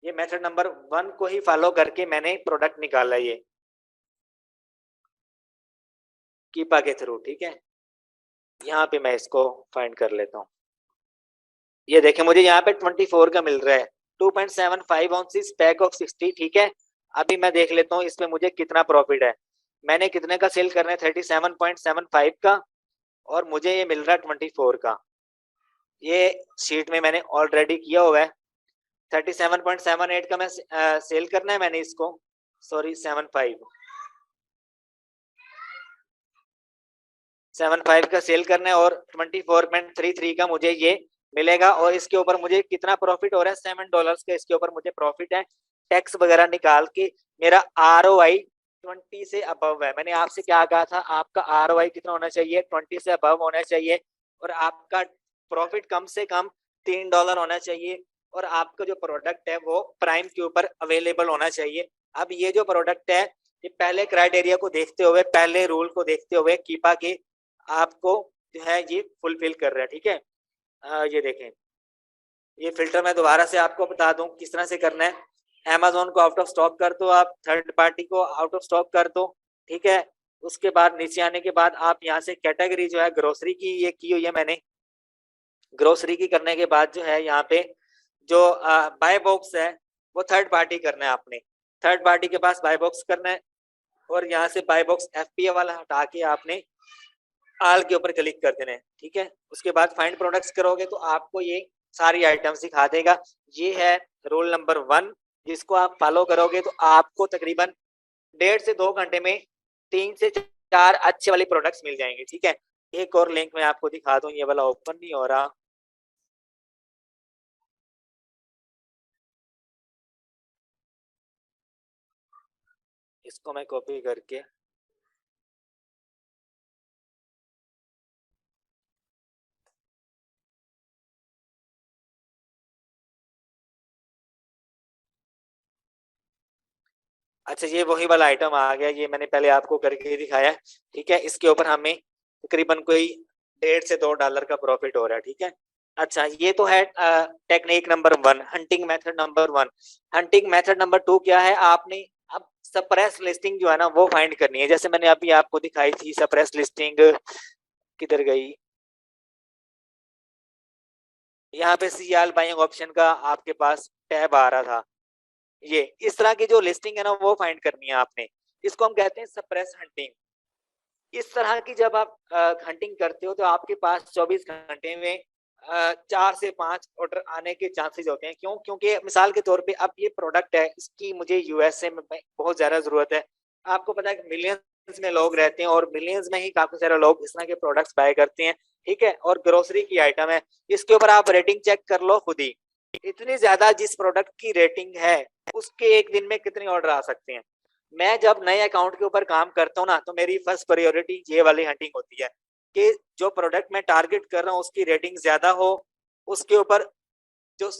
[SPEAKER 1] ये मेथड नंबर 1 को ही फॉलो करके मैंने प्रोडक्ट निकाला ये कीपा के थ्रू, ठीक है। यहाँ पे मैं इसको फाइंड कर लेता हूँ। ये देखें मुझे यहाँ पे 24 का मिल रहा है, 2.75 ऑन्सिस पैक ऑफ 60, ठीक है। अभी मैं देख लेता हूँ इसमें मुझे कितना प्रॉफिट है। मैंने कितने का सेल करना है, 37.75 का, और मुझे ये मिल रहा है 24 का। ये शीट में मैंने ऑलरेडी किया हुआ है। 37.78 का मैं सेल करना है मैंने इसको, सॉरी 75 का सेल करना है, और 24.33 का मुझे ये मिलेगा। और इसके ऊपर मुझे कितना प्रॉफिट हो रहा है, $7 का इसके ऊपर मुझे प्रॉफिट है। टैक्स वगैरह निकाल के मेरा ROI 20 से अबव है। मैंने आपसे क्या कहा था, आपका ROI कितना होना चाहिए, 20 से अबव होना चाहिए, और आपका प्रॉफिट कम से कम $3 होना चाहिए, और आपका जो प्रोडक्ट है वो प्राइम के ऊपर अवेलेबल होना चाहिए। अब ये जो प्रोडक्ट है ये पहले क्राइटेरिया को देखते हुए, पहले रूल को देखते हुए कीपा के आपको जो है ये फुलफिल कर रहा है, ठीक है। ये देखें, ये फिल्टर मैं दोबारा से आपको बता दूं किस तरह से करना है। अमेज़न को आउट ऑफ स्टॉक कर दो, आप थर्ड पार्टी को आउट ऑफ स्टॉक कर दो, ठीक है। उसके बाद नीचे आने के बाद आप यहाँ से कैटेगरी जो है ग्रोसरी की ये की हुई है मैंने। ग्रोसरी की करने के बाद जो है यहाँ पे जो बाय बॉक्स है वो थर्ड पार्टी करना है आपने। थर्ड पार्टी के पास बाय बॉक्स करना है, और यहाँ से बाय बॉक्स FBA वाला हटा के आपने आल के ऊपर क्लिक कर देना है, ठीक है। उसके बाद फाइंड प्रोडक्ट्स करोगे तो आपको ये सारी आइटम्स दिखा देगा। ये है रोल नंबर 1, जिसको आप फॉलो करोगे तो आपको तकरीबन 1.5 से 2 घंटे में 3 से 4 अच्छे वाले प्रोडक्ट्स मिल जाएंगे, ठीक है। एक और लिंक मैं आपको दिखा दूं, ये वाला ओपन नहीं हो रहा। इसको मैं कॉपी करके, अच्छा ये वही वाला आइटम आ गया, ये मैंने पहले आपको करके दिखाया, ठीक है। इसके ऊपर हमें तकरीबन कोई $1.5 से $2 का प्रॉफिट हो रहा है, ठीक है। अच्छा, ये तो है technique number 1, hunting method number 1। Hunting method number 2 क्या है, आपने अब सप्रेस लिस्टिंग जो है ना वो फाइंड करनी है। जैसे मैंने अभी आपको दिखाई थी सप्रेस लिस्टिंग, किधर गई, यहाँ पे सीएल बाइंग ऑप्शन का आपके पास टैब आ रहा था। ये इस तरह की जो लिस्टिंग है ना वो फाइंड करनी है आपने। इसको हम कहते हैं सप्रेस हंटिंग। इस तरह की जब आप हंटिंग करते हो तो आपके पास 24 घंटे में 4 से 5 ऑर्डर आने के चांसेस होते हैं। क्यों? क्योंकि मिसाल के तौर पे अब ये प्रोडक्ट है, इसकी मुझे यूएसए में बहुत ज्यादा जरूरत है। आपको पता है कि मिलियंस में लोग रहते हैं, और मिलियंस में ही काफी सारे लोग इस तरह के प्रोडक्ट्स बाय करते हैं, ठीक है। और ग्रोसरी की आइटम है, इसके ऊपर आप रेटिंग चेक कर लो खुद ही। इतनी ज्यादा जिस प्रोडक्ट की रेटिंग है उसके एक दिन में कितने ऑर्डर आ सकते हैं। मैं जब नए अकाउंट के ऊपर काम करता हूँ ना तो मेरी फर्स्ट प्रायोरिटी ये वाली हंटिंग होती है कि जो प्रोडक्ट मैं टारगेट कर रहा हूँ उसकी रेटिंग ज्यादा हो, उसके ऊपर जो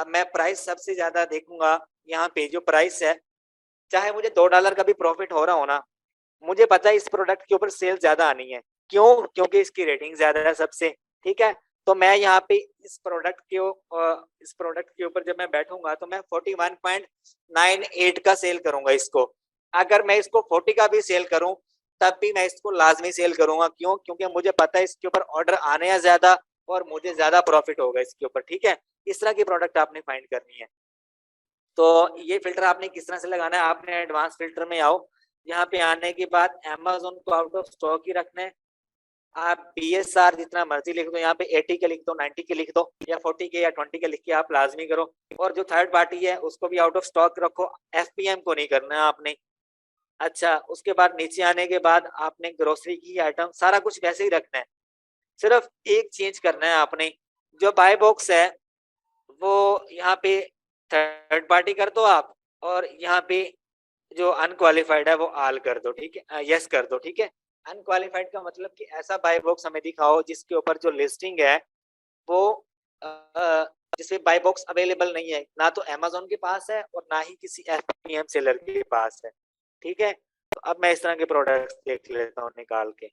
[SPEAKER 1] मैं प्राइस सबसे ज्यादा देखूंगा। यहाँ पे जो प्राइस है, चाहे मुझे $2 का भी प्रॉफिट हो रहा हो ना, मुझे पता है इस प्रोडक्ट के ऊपर सेल ज्यादा आनी है। क्यों? क्योंकि इसकी रेटिंग ज्यादा है सबसे, ठीक है। तो मैं यहाँ पे इस प्रोडक्ट के ऊपर जब मैं बैठूंगा तो मैं 41.98 का सेल करूंगा इसको। अगर मैं इसको 40 का भी सेल करूं तब भी मैं इसको लाजमी सेल करूंगा। क्यों? क्योंकि मुझे पता है इसके ऊपर ऑर्डर आने हैं ज्यादा, और मुझे ज्यादा प्रॉफिट होगा इसके ऊपर, ठीक है। इस तरह की प्रोडक्ट आपने फाइंड करनी है। तो ये फिल्टर आपने किस तरह से लगाना है, आपने एडवांस फिल्टर में आओ। यहाँ पे आने के बाद अमेज़न को आउट ऑफ स्टॉक ही रखना है। आप BSR जितना मर्जी लिख दो, यहाँ पे 80 के लिख दो, 90 के लिख दो, या 40 के या 20 के लिख के आप लाजमी करो। और जो थर्ड पार्टी है उसको भी आउट ऑफ स्टॉक रखो, FPM को नहीं करना है आपने। अच्छा, उसके बाद नीचे आने के बाद आपने ग्रोसरी की आइटम सारा कुछ वैसे ही रखना है, सिर्फ एक चेंज करना है आपने, जो बाय बॉक्स है वो यहाँ पे थर्ड पार्टी कर दो आप, और यहाँ पे जो अनक्वालिफाइड है वो ऑल कर दो, ठीक है, यस कर दो, ठीक है। अनक्वालिफाइड का मतलब कि ऐसा बाय बॉक्स हमें दिखाओ जिसके ऊपर जो लिस्टिंग है वो जिसमें बाय बॉक्स अवेलेबल नहीं है, ना तो अमेज़न के पास है और ना ही किसी एफपीएम सेलर के पास है, ठीक है। तो अब मैं इस तरह के प्रोडक्ट्स देख लेता हूँ निकाल के,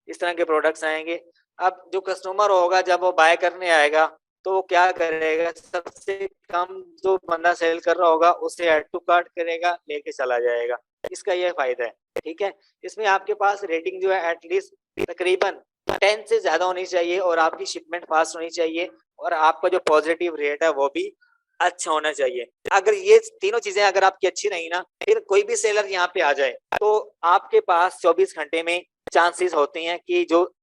[SPEAKER 1] इस तरह के प्रोडक्ट्स आएंगे। अब जो कस्टमर होगा जब वो बाय करने आएगा तो वो क्या करेगा, सबसे कम जो बंदा सेल कर रहा होगा उसे ऐड टू कार्ट करेगा, लेके चला जाएगा। इसका ये फायदा है, ठीक है। इसमें आपके पास रेटिंग जो है एटलीस्ट तकरीबन 10 से ज्यादा होनी चाहिए, और आपकी शिपमेंट फास्ट होनी चाहिए, और आपका जो पॉजिटिव रेट है वो भी अच्छा होना चाहिए। अगर ये तीनों चीजें अगर आपकी अच्छी रही ना, फिर कोई भी सेलर यहाँ पे आ जाए तो आपके पास 24 घंटे में चांसेस होते हैं कि जो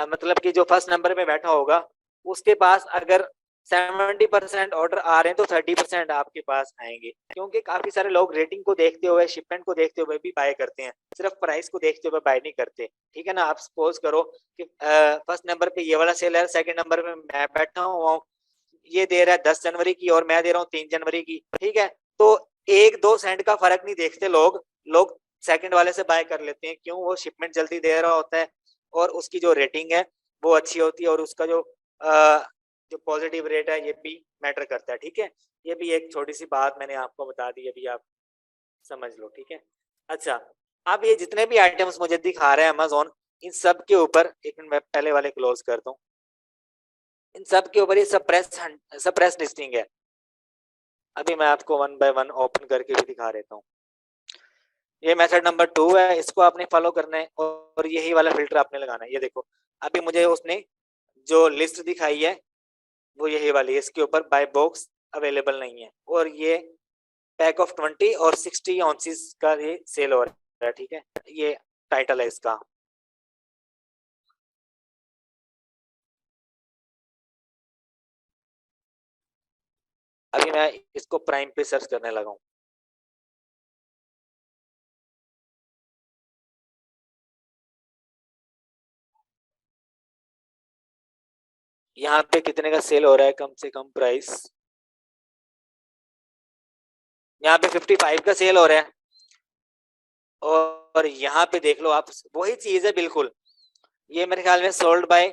[SPEAKER 1] मतलब कि जो फर्स्ट नंबर पे बैठा होगा उसके पास अगर 70% ऑर्डर आ रहे हैं तो 30% आपके पास आएंगे, क्योंकि काफी सारे लोग रेटिंग को देखते हुए, शिपमेंट को देखते हुए भी बाय करते हैं, सिर्फ प्राइस को देखते हुए बाय नहीं करते, ठीक है ना। आप सपोज करो कि फर्स्ट नंबर पे ये वाला सेल है, सेकंड नंबर पे मैं बैठा हुआ हूँ, ये दे रहा है 10 जनवरी की और मैं दे रहा हूँ 3 जनवरी की, ठीक है। तो 1-2 सेंट का फर्क नहीं देखते लोग, लोग सेकंड वाले से बाय कर लेते हैं, क्यों, वो शिपमेंट जल्दी दे रहा होता है और उसकी जो रेटिंग है वो अच्छी होती है, और उसका जो पॉजिटिव रेट है ये भी मैटर करता है, ठीक है। ये भी एक छोटी सी बात मैंने आपको बता दी, अभी आप समझ लो, ठीक है। अच्छा, अब ये जितने भी आइटम्स मुझे दिखा रहे हैं अमेज़न, इन सब के ऊपर एक मिनट मैं पहले वाले क्लोज कर दूं, इन सब के ऊपर ये सप्रेस लिस्टिंग है। अभी मैं आपको वन बाय वन ओपन करके भी दिखा देता हूँ। ये मेथड नंबर 2 है, इसको आपने फॉलो करना है और यही वाला फिल्टर आपने लगाना है। ये देखो, अभी मुझे उसने जो लिस्ट दिखाई है वो यही वाली है, इसके ऊपर बाय बॉक्स अवेलेबल नहीं है, और ये पैक ऑफ 20 और 60 ऑन्सिस का ये सेल हो रहा है, ठीक है। ये टाइटल है इसका। अभी मैं इसको प्राइम पे सर्च करने लगा हूँ। यहाँ पे कितने का सेल हो रहा है, कम से कम प्राइस यहाँ पे 55 का सेल हो रहा है, और यहाँ पे देख लो आप, वही चीज है बिल्कुल। ये मेरे ख्याल में सोल्ड बाय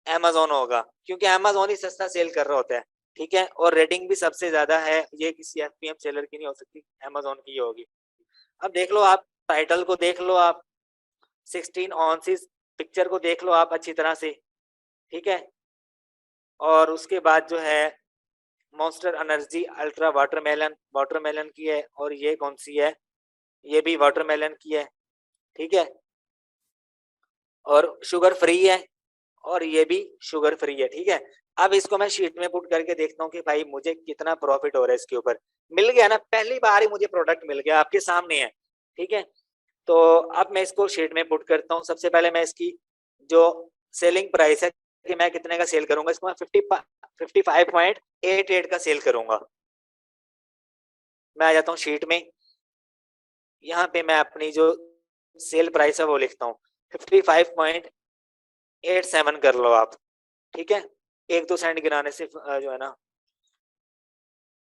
[SPEAKER 1] अमेज़न होगा, क्योंकि अमेज़न ही सस्ता सेल कर रहा होता है, ठीक है। और रेटिंग भी सबसे ज्यादा है, ये किसी एफपीएम सेलर की नहीं हो सकती, अमेज़न की होगी। अब देख लो आप, टाइटल को देख लो आप, 16 ऑन्सिस पिक्चर को देख लो आप अच्छी तरह से, ठीक है। और उसके बाद जो है monster energy ultra watermelon, watermelon की है, और ये कौन सी है, ये भी वाटरमेलन की है, ठीक है। और शुगर फ्री है, और ये भी शुगर फ्री है, ठीक है। अब इसको मैं शीट में पुट करके देखता हूँ कि भाई मुझे कितना प्रॉफिट हो रहा है इसके ऊपर। मिल गया ना, पहली बार ही मुझे प्रोडक्ट मिल गया, आपके सामने है, ठीक है। तो अब मैं इसको शीट में पुट करता हूँ। सबसे पहले मैं इसकी जो सेलिंग प्राइस है कि मैं कितने का सेल करूंगा, इसको मैं 55.88 का सेल करूंगा। मैं आ जाता हूँ शीट में, यहाँ पे मैं अपनी जो सेल प्राइस है वो लिखता हूँ, 55.87 कर लो आप, ठीक है। 1-2 सेंट गिराने से जो है ना।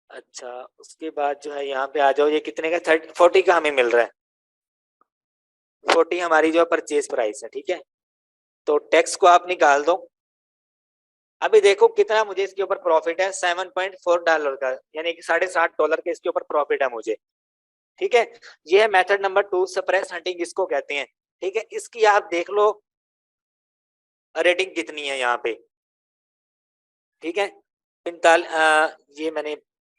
[SPEAKER 1] अच्छा, उसके बाद जो है यहाँ पे आ जाओ, ये कितने का, 40 का हमें मिल रहा है, 40 हमारी जो परचेज प्राइस है, ठीक है। तो टैक्स को आप निकाल दो। अभी देखो कितना मुझे इसके ऊपर प्रॉफिट है, $7.4 का, यानी कि $7.5 के इसके ऊपर प्रॉफिट है मुझे, ठीक है। ये है मेथड नंबर 2, सप्रेस हंटिंग इसको कहते हैं, ठीक है। इसकी आप देख लो रेटिंग कितनी है यहाँ पे, ठीक है। ये मैंने,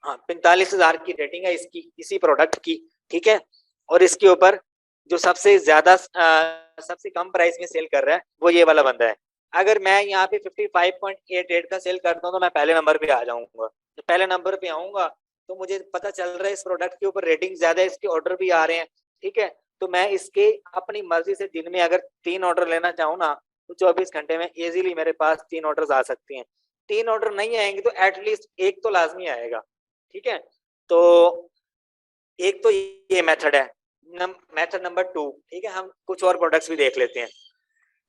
[SPEAKER 1] हाँ, 45,000 की रेटिंग है इसकी, इसी प्रोडक्ट की, ठीक है। और इसके ऊपर जो सबसे ज्यादा सबसे कम प्राइस में सेल कर रहा है वो ये वाला बंदा है। अगर मैं यहाँ पे 55.88 का सेल करता हूँ तो मैं पहले नंबर पे आ जाऊंगा। जब पहले नंबर पे आऊंगा तो मुझे पता चल रहा है इस प्रोडक्ट के ऊपर रेटिंग ज्यादा है, इसके ऑर्डर भी आ रहे हैं, ठीक है। तो मैं इसके अपनी मर्जी से दिन में अगर 3 ऑर्डर लेना चाहूँ ना, तो 24 घंटे में इजीली मेरे पास 3 ऑर्डर आ सकते हैं। 3 ऑर्डर नहीं आएंगे तो एटलीस्ट एक तो लाजमी आएगा, ठीक है। तो एक तो ये मेथड है, मेथड नंबर 2, ठीक है। हम कुछ और प्रोडक्ट्स भी देख लेते हैं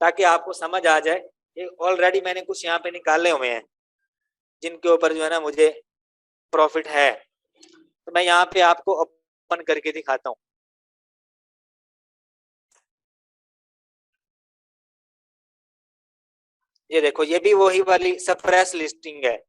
[SPEAKER 1] ताकि आपको समझ आ जाए। ये ऑलरेडी मैंने कुछ यहाँ पे निकाले हुए हैं जिनके ऊपर जो है ना मुझे प्रॉफिट है, तो मैं यहाँ पे आपको ओपन करके दिखाता हूँ। ये देखो, ये भी वही वाली सप्रेस लिस्टिंग है।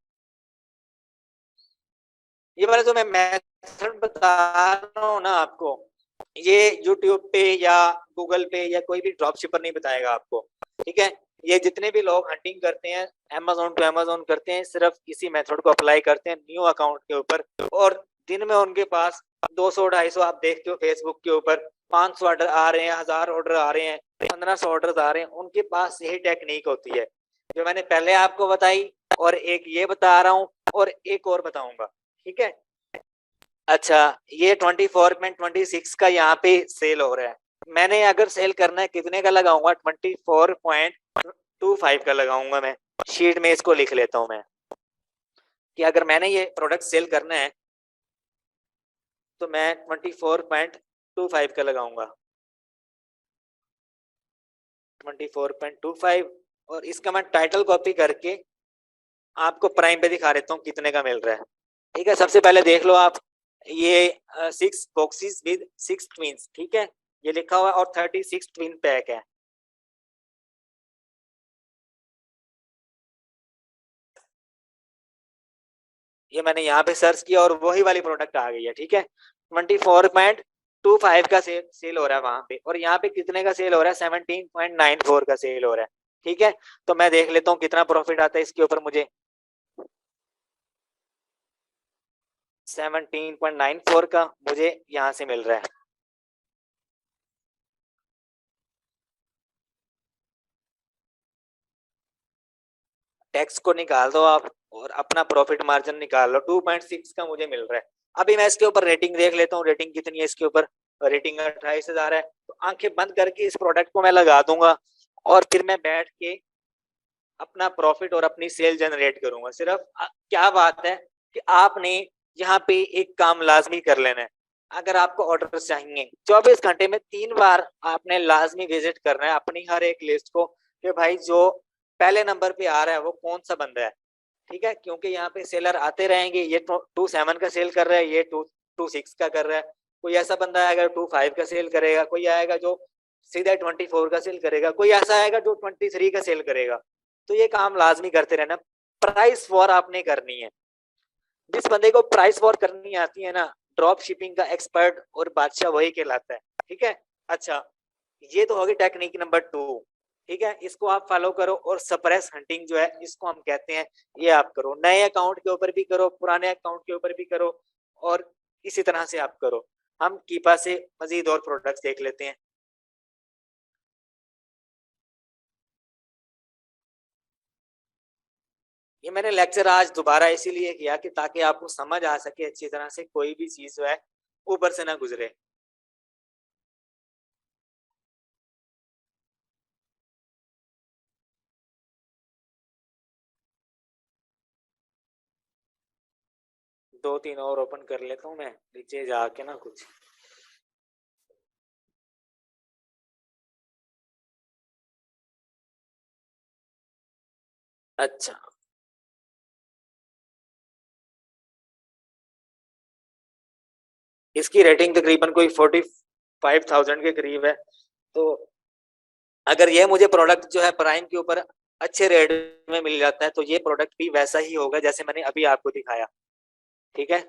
[SPEAKER 1] ये वाला जो मैं मेथड बता रहा हूँ ना आपको, ये यूट्यूब पे या गूगल पे या कोई भी ड्रॉप शिपर नहीं बताएगा आपको, ठीक है। ये जितने भी लोग हंटिंग करते हैं, अमेजोन टू अमेजोन करते हैं, सिर्फ इसी मेथड को अप्लाई करते हैं न्यू अकाउंट के ऊपर, और दिन में उनके पास 200-250, आप देखते हो फेसबुक के ऊपर 500 ऑर्डर आ रहे हैं, 1000 ऑर्डर आ रहे हैं, 1500 ऑर्डर आ रहे हैं। उनके पास यही टेक्निक होती है जो मैंने पहले आपको बताई, और एक ये बता रहा हूँ, और एक और बताऊंगा, ठीक है। अच्छा, ये 24.26 का यहाँ पे सेल हो रहा है। मैंने अगर सेल करना है कितने का लगाऊंगा, 24.25 का लगाऊंगा मैं। शीट में इसको लिख लेता हूं मैं कि अगर मैंने ये प्रोडक्ट सेल करना है तो मैं 24.25 का लगाऊंगा, 24.25। और इसका मैं टाइटल कॉपी करके आपको प्राइम पे दिखा देता हूँ कितने का मिल रहा है, ठीक है। सबसे पहले देख लो आप, ये 6 बॉक्सेस विद 6 ट्विंस, ठीक है, ये लिखा हुआ है, और 36 ट्विन पैक है। ये मैंने यहाँ पे सर्च किया और वही वाली प्रोडक्ट आ गई है, ठीक है। 24.25 का सेल हो रहा है वहां पे, और यहाँ पे कितने का सेल हो रहा है, 17.94 का सेल हो रहा है, ठीक है। तो मैं देख लेता हूँ कितना प्रॉफिट आता है इसके ऊपर मुझे। 17.94 का मुझे यहाँ से मिल रहा है। टैक्स को निकाल दो आप और अपना प्रॉफिट मार्जिन निकाल लो, 2.6 का मुझे मिल रहा है। अभी मैं इसके ऊपर रेटिंग देख लेता हूँ, रेटिंग कितनी है इसके ऊपर। रेटिंग 28,000 है, तो आंखें बंद करके इस प्रोडक्ट को मैं लगा दूंगा, और फिर मैं बैठ के अपना प्रॉफिट और अपनी सेल जनरेट करूंगा। सिर्फ क्या बात है कि आपने यहाँ पे एक काम लाजमी कर लेना है। अगर आपको ऑर्डर चाहिए 24 घंटे में 3 बार आपने लाजमी विजिट करना है अपनी हर एक लिस्ट को, कि भाई जो पहले नंबर पे आ रहा है वो कौन सा बंदा है, ठीक है। क्योंकि यहाँ पे सेलर आते रहेंगे, ये 27 का सेल कर रहा है, ये 26 का कर रहा है, कोई ऐसा बंदा आएगा 25 का सेल करेगा, कोई आएगा जो सीधा 24 का सेल करेगा, कोई ऐसा आएगा जो 23 का सेल करेगा। तो ये काम लाजमी करते रहना। प्राइस वॉर आपने करनी है। जिस बंदे को प्राइस वॉर करनी आती है ना, ड्रॉप शिपिंग का एक्सपर्ट और बादशाह वही कहलाता है, ठीक है। अच्छा, ये तो होगी टेक्निक नंबर 2, ठीक है। इसको आप फॉलो करो, और सप्रेस हंटिंग जो है इसको हम कहते हैं, ये आप करो, नए अकाउंट के ऊपर भी करो, पुराने अकाउंट के ऊपर भी करो, और इसी तरह से आप करो। हम कीपा से मजीद और प्रोडक्ट्स देख लेते हैं। ये मैंने लेक्चर आज दोबारा इसीलिए किया कि ताकि आपको समझ आ सके अच्छी तरह से, कोई भी चीज जो है ऊपर से ना गुजरे। दो तीन और ओपन कर लेता हूँ मैं नीचे जाके ना कुछ। अच्छा, इसकी रेटिंग तकरीबन कोई 45,000 के करीब है। तो अगर ये मुझे प्रोडक्ट जो है प्राइम के ऊपर अच्छे रेट में मिल जाता है, तो ये प्रोडक्ट भी वैसा ही होगा जैसे मैंने अभी आपको दिखाया, ठीक है।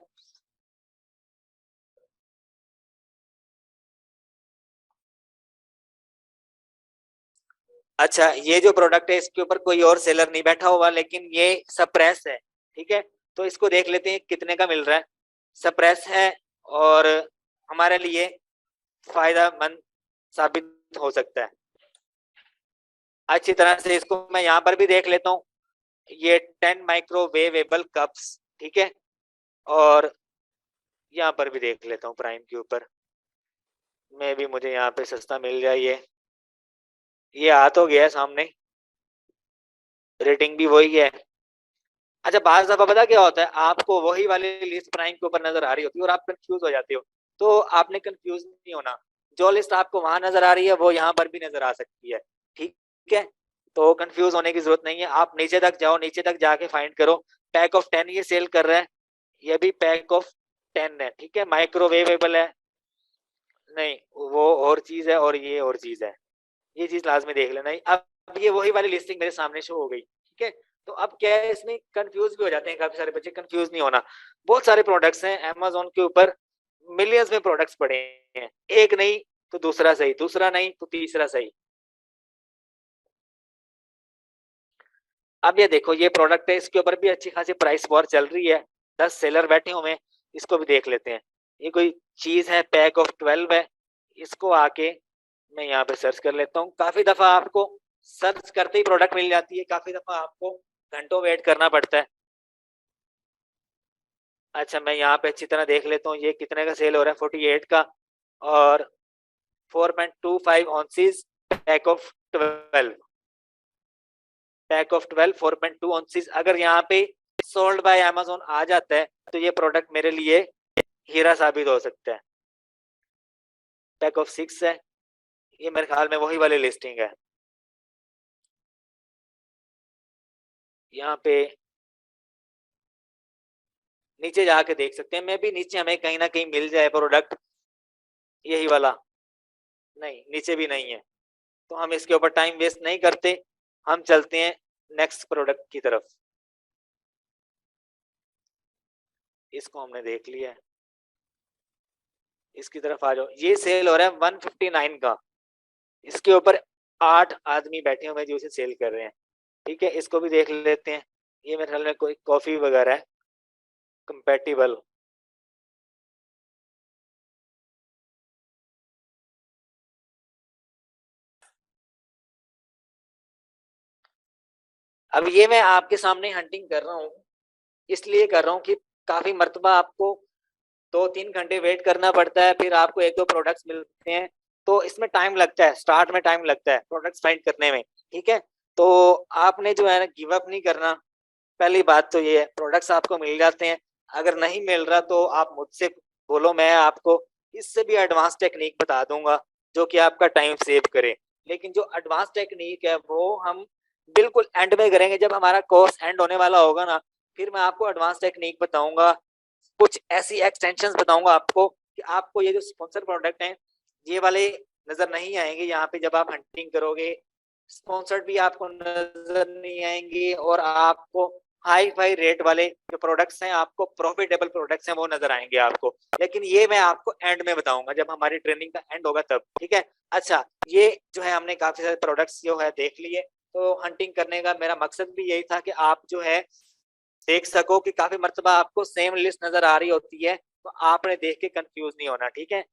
[SPEAKER 1] अच्छा, ये जो प्रोडक्ट है इसके ऊपर कोई और सेलर नहीं बैठा हुआ, लेकिन ये सप्रेस है, ठीक है। तो इसको देख लेते हैं कितने का मिल रहा है। सप्रेस है, और हमारे लिए फायदेमंद साबित हो सकता है। अच्छी तरह से इसको मैं यहाँ पर भी देख लेता हूँ। ये 10 माइक्रोवेवेबल कप्स, ठीक है। और यहाँ पर भी देख लेता हूँ प्राइम के ऊपर, में भी मुझे यहाँ पे सस्ता मिल जाए। ये आ तो गया सामने, रेटिंग भी वही है। अच्छा, बात दफा पता क्या होता है, आपको वही वाली लिस्ट प्राइम के ऊपर नजर आ रही होती है और आप कंफ्यूज हो जाते हो तो आपने कंफ्यूज नहीं होना, जो लिस्ट आपको वहां नजर आ रही है वो यहाँ पर भी नजर आ सकती है, ठीक है। तो कंफ्यूज होने की जरूरत नहीं है, आप नीचे तक जाओ, नीचे तक जाके फाइंड करो, पैक ऑफ 10 ये सेल कर रहा है, ये भी पैक ऑफ 10 है, ठीक है। माइक्रोवेवेबल है, नहीं वो और चीज है और ये और चीज है, ये चीज लाजमी देख लेना। अब ये वही वाली लिस्टिंग मेरे सामने शो हो गई, ठीक है। तो अब क्या है, इसमें कंफ्यूज भी हो जाते हैं काफी सारे बच्चे, कंफ्यूज नहीं होना। बहुत सारे प्रोडक्ट्स हैं अमेजोन के ऊपर, मिलियंस में प्रोडक्ट्स पड़े हैं, एक नहीं तो दूसरा सही, दूसरा नहीं तो तीसरा सही। अब ये देखो, ये प्रोडक्ट है, इसके ऊपर भी अच्छी खासी प्राइस वॉर चल रही है, 10 सेलर बैठे हुए हैं, इसको भी देख लेते हैं। ये कोई चीज है, पैक ऑफ 12 है, इसको आके मैं यहाँ पे सर्च कर लेता हूँ। काफी दफा आपको सर्च करते ही प्रोडक्ट मिल जाती है, काफी दफा आपको घंटों वेट करना पड़ता है। अच्छा, मैं यहाँ पे अच्छी तरह देख लेता हूँ ये कितने का सेल हो रहा है, 48 का, और 4.25 ऑन्सीज, पैक ऑफ 12, पैक ऑफ 12 4.2 ऑन्सीज। अगर यहाँ पे सोल्ड बाय अमेजोन आ जाता है तो ये प्रोडक्ट मेरे लिए हीरा साबित हो सकता है। पैक ऑफ 6 है, ये मेरे ख्याल में वही वाली लिस्टिंग है। यहाँ पे नीचे जाके देख सकते हैं, मैं भी नीचे हमें कहीं ना कहीं मिल जाए प्रोडक्ट यही वाला, नहीं नीचे भी नहीं है, तो हम इसके ऊपर टाइम वेस्ट नहीं करते, हम चलते हैं नेक्स्ट प्रोडक्ट की तरफ। इसको हमने देख लिया है, इसकी तरफ आ जाओ। ये सेल हो रहा है 159 का, इसके ऊपर 8 आदमी बैठे हुए जो इसे सेल कर रहे हैं, ठीक है। इसको भी देख लेते हैं, ये मेरे ख्याल में कोई कॉफी वगैरह है, कंपेटिबल। अब ये मैं आपके सामने हंटिंग कर रहा हूँ, इसलिए कर रहा हूँ कि काफी मर्तबा आपको 2-3 घंटे वेट करना पड़ता है, फिर आपको 1-2 प्रोडक्ट्स मिलते हैं, तो इसमें टाइम लगता है, स्टार्ट में टाइम लगता है प्रोडक्ट्स फाइंड करने में, ठीक है। तो आपने जो है ना गिव अप नहीं करना, पहली बात तो ये है। प्रोडक्ट्स आपको मिल जाते हैं, अगर नहीं मिल रहा तो आप मुझसे बोलो, मैं आपको इससे भी एडवांस टेक्निक बता दूंगा जो कि आपका टाइम सेव करे। लेकिन जो एडवांस टेक्निक है वो हम बिल्कुल एंड में करेंगे, जब हमारा कोर्स एंड होने वाला होगा ना, फिर मैं आपको एडवांस टेक्निक बताऊंगा, कुछ ऐसी एक्सटेंशन बताऊंगा आपको कि आपको ये जो स्पॉन्सर प्रोडक्ट हैं ये वाले नजर नहीं आएंगे यहाँ पे, जब आप हंटिंग करोगे स्पॉन्सर्ड भी आपको नजर नहीं आएंगे, और आपको हाई फाई रेट वाले जो प्रोडक्ट्स हैं, आपको प्रॉफिटेबल प्रोडक्ट्स हैं वो नजर आएंगे आपको। लेकिन ये मैं आपको एंड में बताऊंगा, जब हमारी ट्रेनिंग का एंड होगा तब, ठीक है। अच्छा, ये जो है हमने काफी सारे प्रोडक्ट्स जो है देख लिए, तो हंटिंग करने का मेरा मकसद भी यही था कि आप जो है देख सको कि काफी मर्तबा आपको सेम लिस्ट नजर आ रही होती है, तो आपने देख के कंफ्यूज नहीं होना, ठीक है।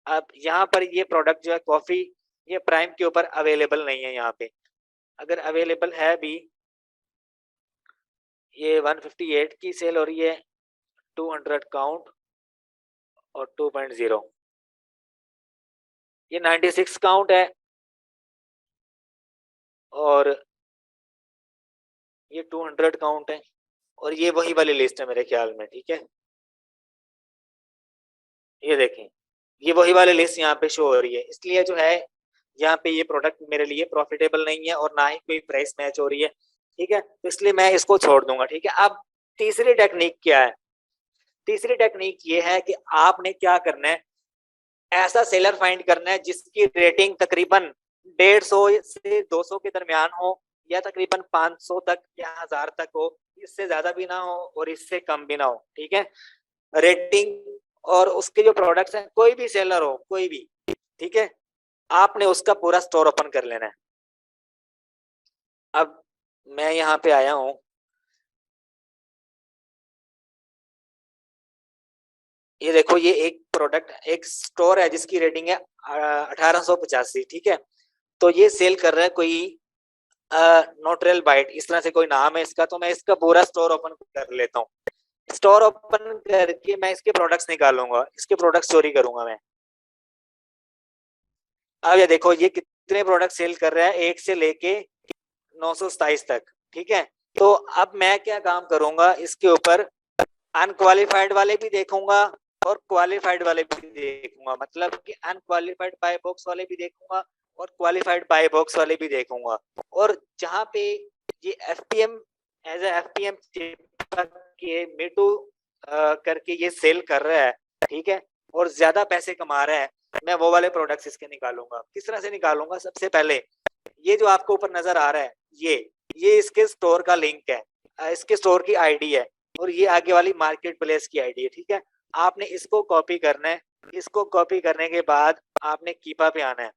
[SPEAKER 1] अब यहाँ पर ये प्रोडक्ट जो है कॉफी, ये प्राइम के ऊपर अवेलेबल नहीं है यहाँ पे, अगर अवेलेबल है भी, ये 158 की सेल हो रही है, 200 काउंट और 2.0, ये 96 काउंट है और ये 200 काउंट है, और ये वही वाली लिस्ट है मेरे ख्याल में, ठीक है। ये देखें, ये वही वाली लिस्ट यहाँ पे शो हो रही है, इसलिए जो है यहाँ पे ये प्रोडक्ट मेरे लिए प्रॉफिटेबल नहीं है और ना ही कोई प्राइस मैच हो रही है, ठीक है। तो इसलिए मैं इसको छोड़ दूंगा, ठीक है। अब तीसरी टेक्निक क्या है, तीसरी टेक्निक ये है कि आपने क्या करना है, ऐसा सेलर फाइंड करना है जिसकी रेटिंग तकरीबन 150 से 200 के दरमियान हो, या तकरीबन 500 तक या 1000 तक हो, इससे ज्यादा भी ना हो और इससे कम भी ना हो, ठीक है। रेटिंग और उसके जो प्रोडक्ट्स हैं, कोई भी सेलर हो कोई भी, ठीक है, आपने उसका पूरा स्टोर ओपन कर लेना है। अब मैं यहाँ पे आया हूँ, ये देखो, ये एक प्रोडक्ट, एक स्टोर है जिसकी रेटिंग है 1885, ठीक है। तो ये सेल कर रहा है कोई नोट्रेल बाइट, इस तरह से कोई नाम है इसका। तो मैं इसका पूरा स्टोर ओपन कर लेता हूँ, स्टोर ओपन करके मैं इसके प्रोडक्ट्स निकालूंगा, इसके प्रोडक्ट्स चोरी करूंगा मैं। अब ये देखो, ये कितने प्रोडक्ट सेल कर रहा है, एक से लेके 927 तक, ठीक है। तो अब मैं क्या काम करूंगा, इसके ऊपर अनक्वालिफाइड वाले भी देखूंगा और क्वालिफाइड वाले भी देखूंगा, मतलब कि अनक्वालिफाइड बाय बॉक्स वाले भी देखूंगा और क्वालिफाइड बाय बॉक्स वाले भी देखूंगा। और जहां पे ये एफपीएम एज ए एफपीएम के मीटू करके ये सेल कर रहा है, ठीक है, और ज्यादा पैसे कमा रहा है, मैं वो वाले प्रोडक्ट्स इसके निकालूंगा। किस तरह से निकालूंगा? सबसे पहले ये जो आपको ऊपर नजर आ रहा है, ये इसके स्टोर का लिंक है, इसके स्टोर की आईडी है, और ये आगे वाली मार्केट प्लेस की आईडी है, ठीक है। आपने इसको कॉपी करना है। इसको कॉपी करने के बाद आपने कीपा पे आना है,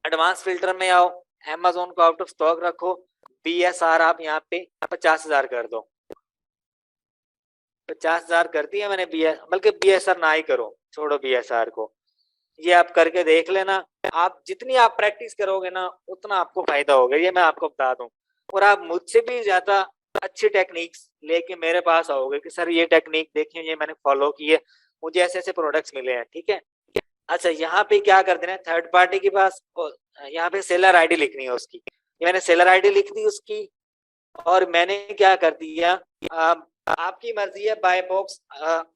[SPEAKER 1] एडवांस फिल्टर में आओ, अमेजोन को आउट ऑफ स्टॉक रखो, बीएसआर आप यहाँ पे 50,000 कर दो। 50,000 कर दिया मैंने, बल्कि बीएसआर ना ही करो, छोड़ो बीएसआर को। ये आप करके देख लेना, आप जितनी आप प्रैक्टिस करोगे ना उतना आपको फायदा होगा, ये मैं आपको बता दूं। और आप मुझसे भी ज्यादा अच्छी टेक्निक्स लेके मेरे पास आओगे कि सर ये टेक्निक देखिए, ये मैंने फॉलो की है, मुझे ऐसे ऐसे प्रोडक्ट्स मिले हैं, ठीक है। अच्छा, यहाँ पे क्या कर देना है, थर्ड पार्टी के पास यहाँ पे सेलर आईडी लिखनी है उसकी। मैंने सेलर आईडी लिख दी उसकी, और मैंने क्या कर दिया, आपकी मर्जी है, बाय बॉक्स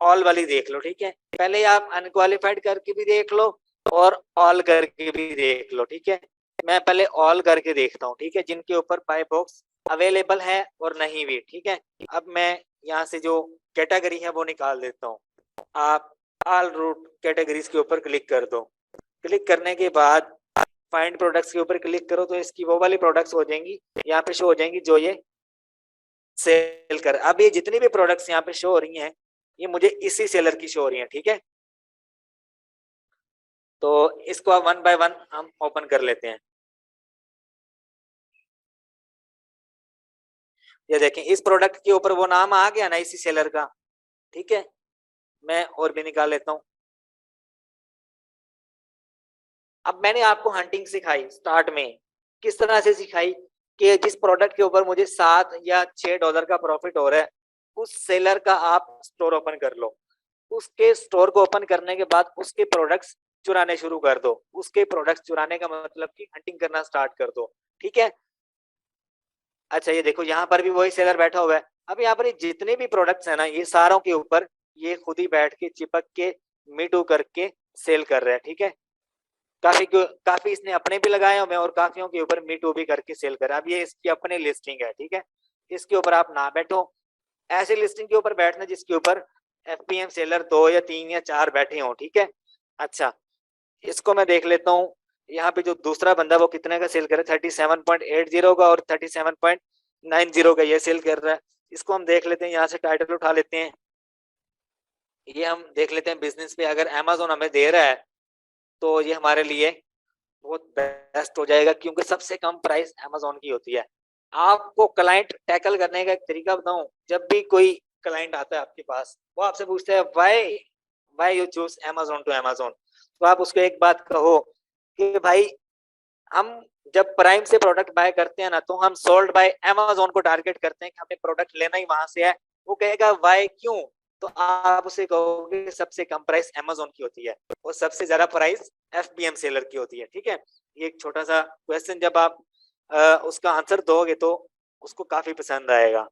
[SPEAKER 1] ऑल वाली देख लो, ठीक है। पहले आप अनक्वालिफाइड करके भी देख लो और ऑल करके भी देख लो, ठीक है। मैं पहले ऑल करके देखता हूँ, ठीक है, जिनके ऊपर बाय बॉक्स अवेलेबल है और नहीं भी, ठीक है। अब मैं यहाँ से जो कैटेगरी है वो निकाल देता हूँ। आप ऑल रूट कैटेगरीज के ऊपर क्लिक कर दो। क्लिक करने के बाद फाइंड प्रोडक्ट्स के ऊपर क्लिक करो, तो इसकी वो वाली प्रोडक्ट्स हो जाएंगी, यहाँ पे शो हो जाएंगी जो ये सेल कर। अब ये जितनी भी प्रोडक्ट्स यहाँ पे शो हो रही हैं, ये मुझे इसी सेलर की शो हो रही हैं, ठीक है। तो इसको अब वन बाय वन हम ओपन कर लेते हैं। ये देखें, इस प्रोडक्ट के ऊपर वो नाम आ गया ना इसी सेलर का, ठीक है। मैं और भी निकाल लेता हूँ। अब मैंने आपको हंटिंग सिखाई स्टार्ट में, किस तरह से सिखाई कि जिस प्रोडक्ट के ऊपर मुझे $7 या $6 का प्रॉफिट हो रहा है, उस सेलर का आप स्टोर ओपन कर लो। उसके स्टोर को ओपन करने के बाद उसके प्रोडक्ट्स चुराने शुरू कर दो। उसके प्रोडक्ट्स चुराने का मतलब कि हंटिंग करना स्टार्ट कर दो, ठीक है। अच्छा, ये देखो यहाँ पर भी वही सेलर बैठा हुआ है। अब यहाँ पर जितने भी प्रोडक्ट्स है ना, ये सारों के ऊपर ये खुद ही बैठ के चिपक के मी टू करके सेल कर रहे हैं, ठीक है। काफी इसने अपने भी लगाए हुए और काफियों के ऊपर मी टू भी करके सेल कर। अब ये इसकी अपनी लिस्टिंग है, ठीक है। इसके ऊपर आप ना बैठो, ऐसे लिस्टिंग के ऊपर बैठना जिसके ऊपर एफपीएम सेलर 2 या 3 या 4 बैठे हों, ठीक है। अच्छा, इसको मैं देख लेता हूँ। यहाँ पे जो दूसरा बंदा वो कितने का सेल कर रहा है, 37.80 का और 37.90 का ये सेल कर रहा है। इसको हम देख लेते हैं, यहाँ से टाइटल उठा लेते हैं। ये हम देख लेते हैं बिजनेस पे, अगर अमेजोन हमें दे रहा है तो ये हमारे लिए बहुत बेस्ट हो जाएगा, क्योंकि सबसे कम प्राइस अमेजोन की होती है। आपको क्लाइंट टैकल करने का एक तरीका बताऊं, जब भी कोई क्लाइंट आता है आपके पास, वो आपसे पूछता है why why you choose Amazon to Amazon, तो आप उसको एक बात कहो कि भाई, हम जब प्राइम से प्रोडक्ट बाय करते हैं ना, तो हम सोल्ड बाय अमेजोन को टारगेट करते हैं कि हमें प्रोडक्ट लेना ही वहां से है। वो कहेगा व्हाई, क्यों? तो आप उसे कहोगे सबसे कम प्राइस अमेजोन की होती है और सबसे ज्यादा प्राइस एफबीएम सेलर की होती है, ठीक है। ये एक छोटा सा क्वेश्चन जब आप उसका आंसर दोगे तो उसको काफी पसंद आएगा।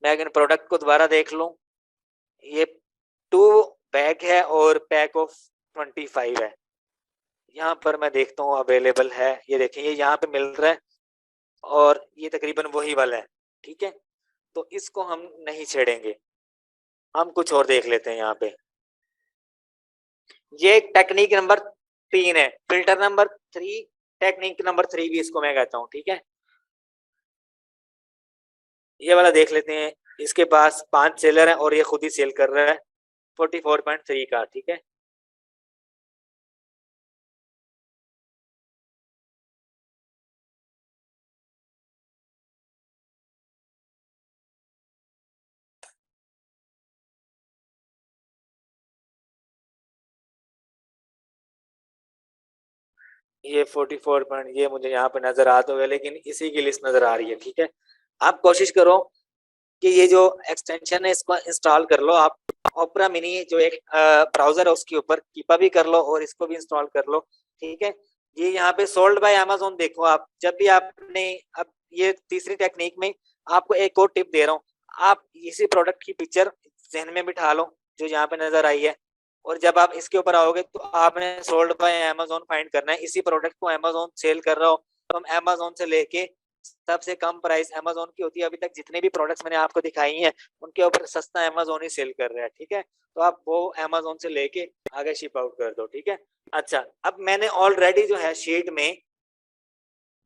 [SPEAKER 1] मैं अगर प्रोडक्ट को दोबारा देख लूं, ये 2 बैग है और पैक ऑफ 25 है। यहाँ पर मैं देखता हूँ अवेलेबल है, ये देखें, ये यहाँ पे मिल रहा है और ये तकरीबन वही वाला है, ठीक है। तो इसको हम नहीं छेड़ेंगे, हम कुछ और देख लेते हैं। यहाँ पे ये टेक्निक नंबर 3 है, फिल्टर नंबर 3, टेक्निक नंबर 3 भी इसको मैं कहता हूँ, ठीक है। ये वाला देख लेते हैं, इसके पास 5 सेलर है और ये खुद ही सेल कर रहा है 44.3 का, ठीक है। ये 44 पॉइंट ये मुझे यहाँ पे नजर आता है, लेकिन इसी की लिस्ट नजर आ रही है, ठीक है। आप कोशिश करो कि ये जो एक्सटेंशन है इसको इंस्टॉल कर लो आप। ओपरा मिनी जो एक ब्राउजर है उसके ऊपर कीपा भी कर लो और इसको भी इंस्टॉल कर लो, ठीक है। ये यहाँ पे सोल्ड बाय अमेजोन देखो आप, जब भी आपने, अब ये तीसरी टेक्निक में आपको एक और टिप दे रहा हूँ, आप इसी प्रोडक्ट की पिक्चर जहन में बिठा लो, जो यहाँ पे नजर आई है, और जब आप इसके ऊपर आओगे तो आपने सोल्ड बाय अमेजोन फाइंड करना है। इसी प्रोडक्ट को अमेजोन सेल कर रहा हो तो हम अमेजोन से लेके सबसे कम प्राइस अमेजोन की होती है, अभी तक जितने भी प्रोडक्ट्स मैंने आपको दिखाई हैं उनके ऊपर सस्ता अमेजोन ही सेल कर रहा है, ठीक है। तो आप वो अमेजोन से लेके आगे शिप आउट कर दो, ठीक है। अच्छा, अब मैंने ऑलरेडी जो है शीट में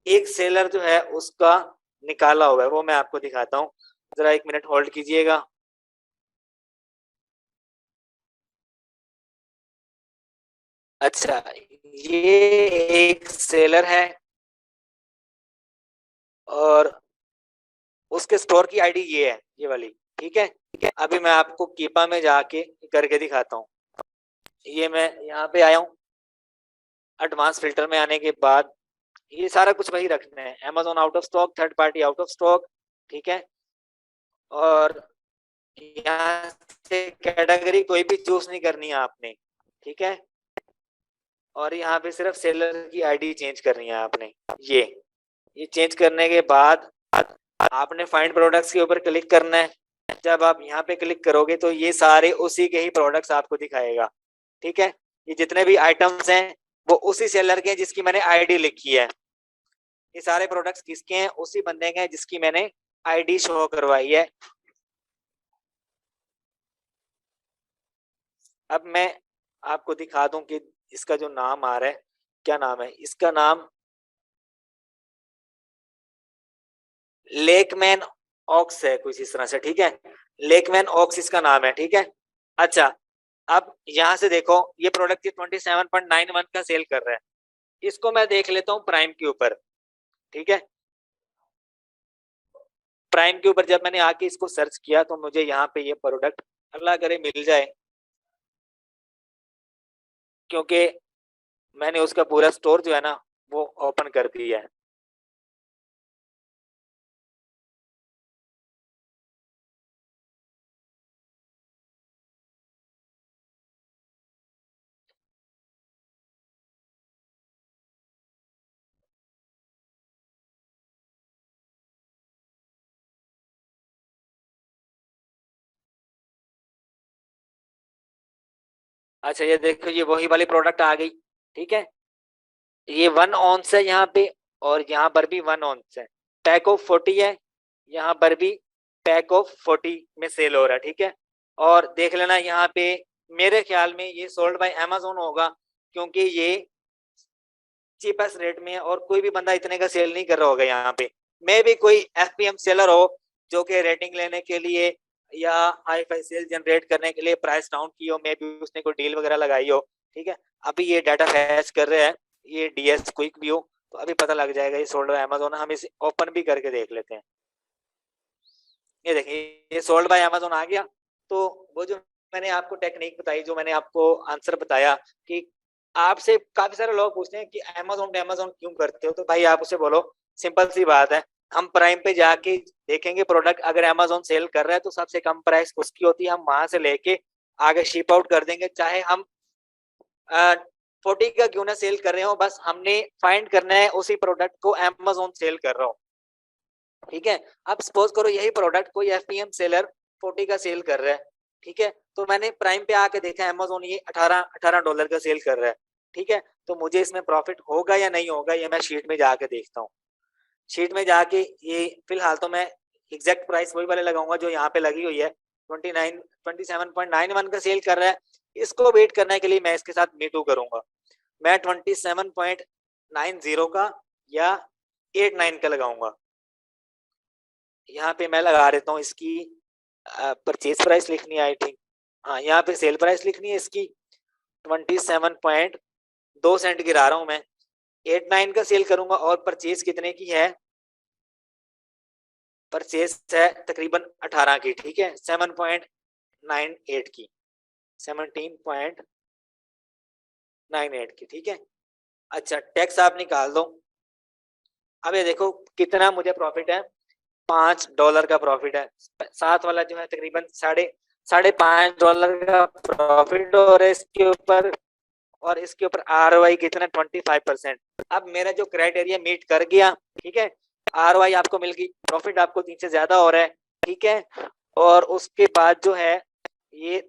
[SPEAKER 1] एक सेलर जो है उसका निकाला हुआ है, वो मैं आपको दिखाता हूँ। जरा 1 मिनट होल्ड कीजिएगा। अच्छा, ये एक सेलर है और उसके स्टोर की आईडी ये है, ये वाली, ठीक है। अभी मैं आपको कीपा में जाके करके दिखाता हूँ। ये मैं यहाँ पे आया हूँ, एडवांस फिल्टर में आने के बाद ये सारा कुछ वही रखना है, Amazon out of stock, third party out of stock, ठीक है। और यहाँ से कैटेगरी कोई भी चूज नहीं करनी है आपने, ठीक है। और यहाँ पे सिर्फ सेलर की आईडी चेंज करनी है आपने। ये चेंज करने के बाद आपने फाइंड प्रोडक्ट्स के ऊपर क्लिक करना है। जब आप यहाँ पे क्लिक करोगे तो ये सारे उसी के ही प्रोडक्ट्स आपको दिखाएगा, ठीक है। ये जितने भी आइटम्स हैं वो उसी सेलर के हैं जिसकी मैंने आईडी लिखी है। ये सारे प्रोडक्ट्स किसके हैं? उसी बंदे के हैं जिसकी मैंने आईडी शो करवाई है। अब मैं आपको दिखा दूं कि इसका जो नाम आ रहा है, क्या नाम है इसका? नाम लेकमैन ऑक्स है कुछ इस तरह से, ठीक है। लेकमैन ऑक्स इसका नाम है, ठीक है। अच्छा, अब यहां से देखो ये प्रोडक्ट 27.91 का सेल कर रहा है। इसको मैं देख लेता हूँ प्राइम के ऊपर, ठीक है। प्राइम के ऊपर जब मैंने आके इसको सर्च किया तो मुझे यहाँ पे ये प्रोडक्ट अल्लाह करे मिल जाए, क्योंकि मैंने उसका पूरा स्टोर जो है ना वो ओपन कर दिया है। अच्छा, ये देखो ये वही वाली प्रोडक्ट आ गई, ठीक है। ये 1 ऑन्स है यहाँ पे, और यहाँ पर भी 1 ऑन्स है। पैक ऑफ 40 है, यहाँ पर भी पैक ऑफ 40 में सेल हो रहा है, ठीक है। और देख लेना यहाँ पे, मेरे ख्याल में ये सोल्ड बाय अमेजोन होगा, क्योंकि ये चीपेस्ट रेट में है और कोई भी बंदा इतने का सेल नहीं कर रहा होगा यहाँ पे। मे भी कोई एफपीएम सेलर हो जो कि रेटिंग लेने के लिए या हाई फाई सेल जनरेट करने के लिए प्राइस डाउन की हो, मे भी उसने कोई डील वगैरह लगाई हो, ठीक है। अभी ये डाटा फैच कर रहे हैं, ये डीएस क्विक भी हो तो अभी पता लग जाएगा ये सोल्ड बाय अमेजोन। हम इसे ओपन भी करके देख लेते हैं। ये देखिए ये सोल्ड बाय अमेजोन आ गया। तो वो जो मैंने आपको टेक्निक बताई, जो मैंने आपको आंसर बताया कि आपसे काफी सारे लोग पूछते हैं कि अमेजोन पे अमेजोन क्यों करते हो, तो भाई आप उसे बोलो सिंपल सी बात है, हम प्राइम पे जाके देखेंगे प्रोडक्ट, अगर अमेजोन सेल कर रहा है तो सबसे कम प्राइस उसकी होती है, हम वहां से लेके आगे शिप आउट कर देंगे, चाहे हम 40 का क्यों ना सेल कर रहे हो, बस हमने फाइंड करना है उसी प्रोडक्ट को अमेजोन सेल कर रहा हो, ठीक है। अब सपोज करो यही प्रोडक्ट कोई एफपीएम सेलर 40 का सेल कर रहा है, ठीक है। तो मैंने प्राइम पे आके देखा अमेजोन ये $18 का सेल कर रहा है, ठीक है। तो मुझे इसमें प्रॉफिट होगा या नहीं होगा ये मैं शीट में जाके देखता हूँ। शीट में जाके ये फिलहाल तो मैं एग्जैक्ट प्राइस वही वाले लगाऊंगा जो यहाँ पे लगी हुई है, 27.91 का सेल कर रहा है। इसको वेट करने के लिए मैं इसके साथ मीटू करूंगा, मैं 27.90 का या 89 का लगाऊंगा। यहाँ पे मैं लगा देता हूँ इसकी परचेज प्राइस लिखनी है आई थिंक, हाँ यहाँ पे सेल प्राइस लिखनी है इसकी 27.2 सेंट गिरा रहा हूँ मैं। 89 का सेल करूंगा और परचेज कितने की है? परचेज है तकरीबन 18 की, ठीक है। 7.98 की, 17.98 की, ठीक है। अच्छा, टैक्स आप निकाल दो। अब ये देखो कितना मुझे प्रॉफिट है, $5 का प्रॉफिट है। साथ वाला जो है तकरीबन साढ़े साढ़े $5 का प्रॉफिट, और इसके ऊपर ROI कितना 25%। अब मेरा जो क्राइटेरिया मीट कर गया, ठीक है। ROI आपको मिल गई, प्रॉफिट आपको 3 से ज्यादा हो रहा है, ठीक है। और उसके बाद जो है ये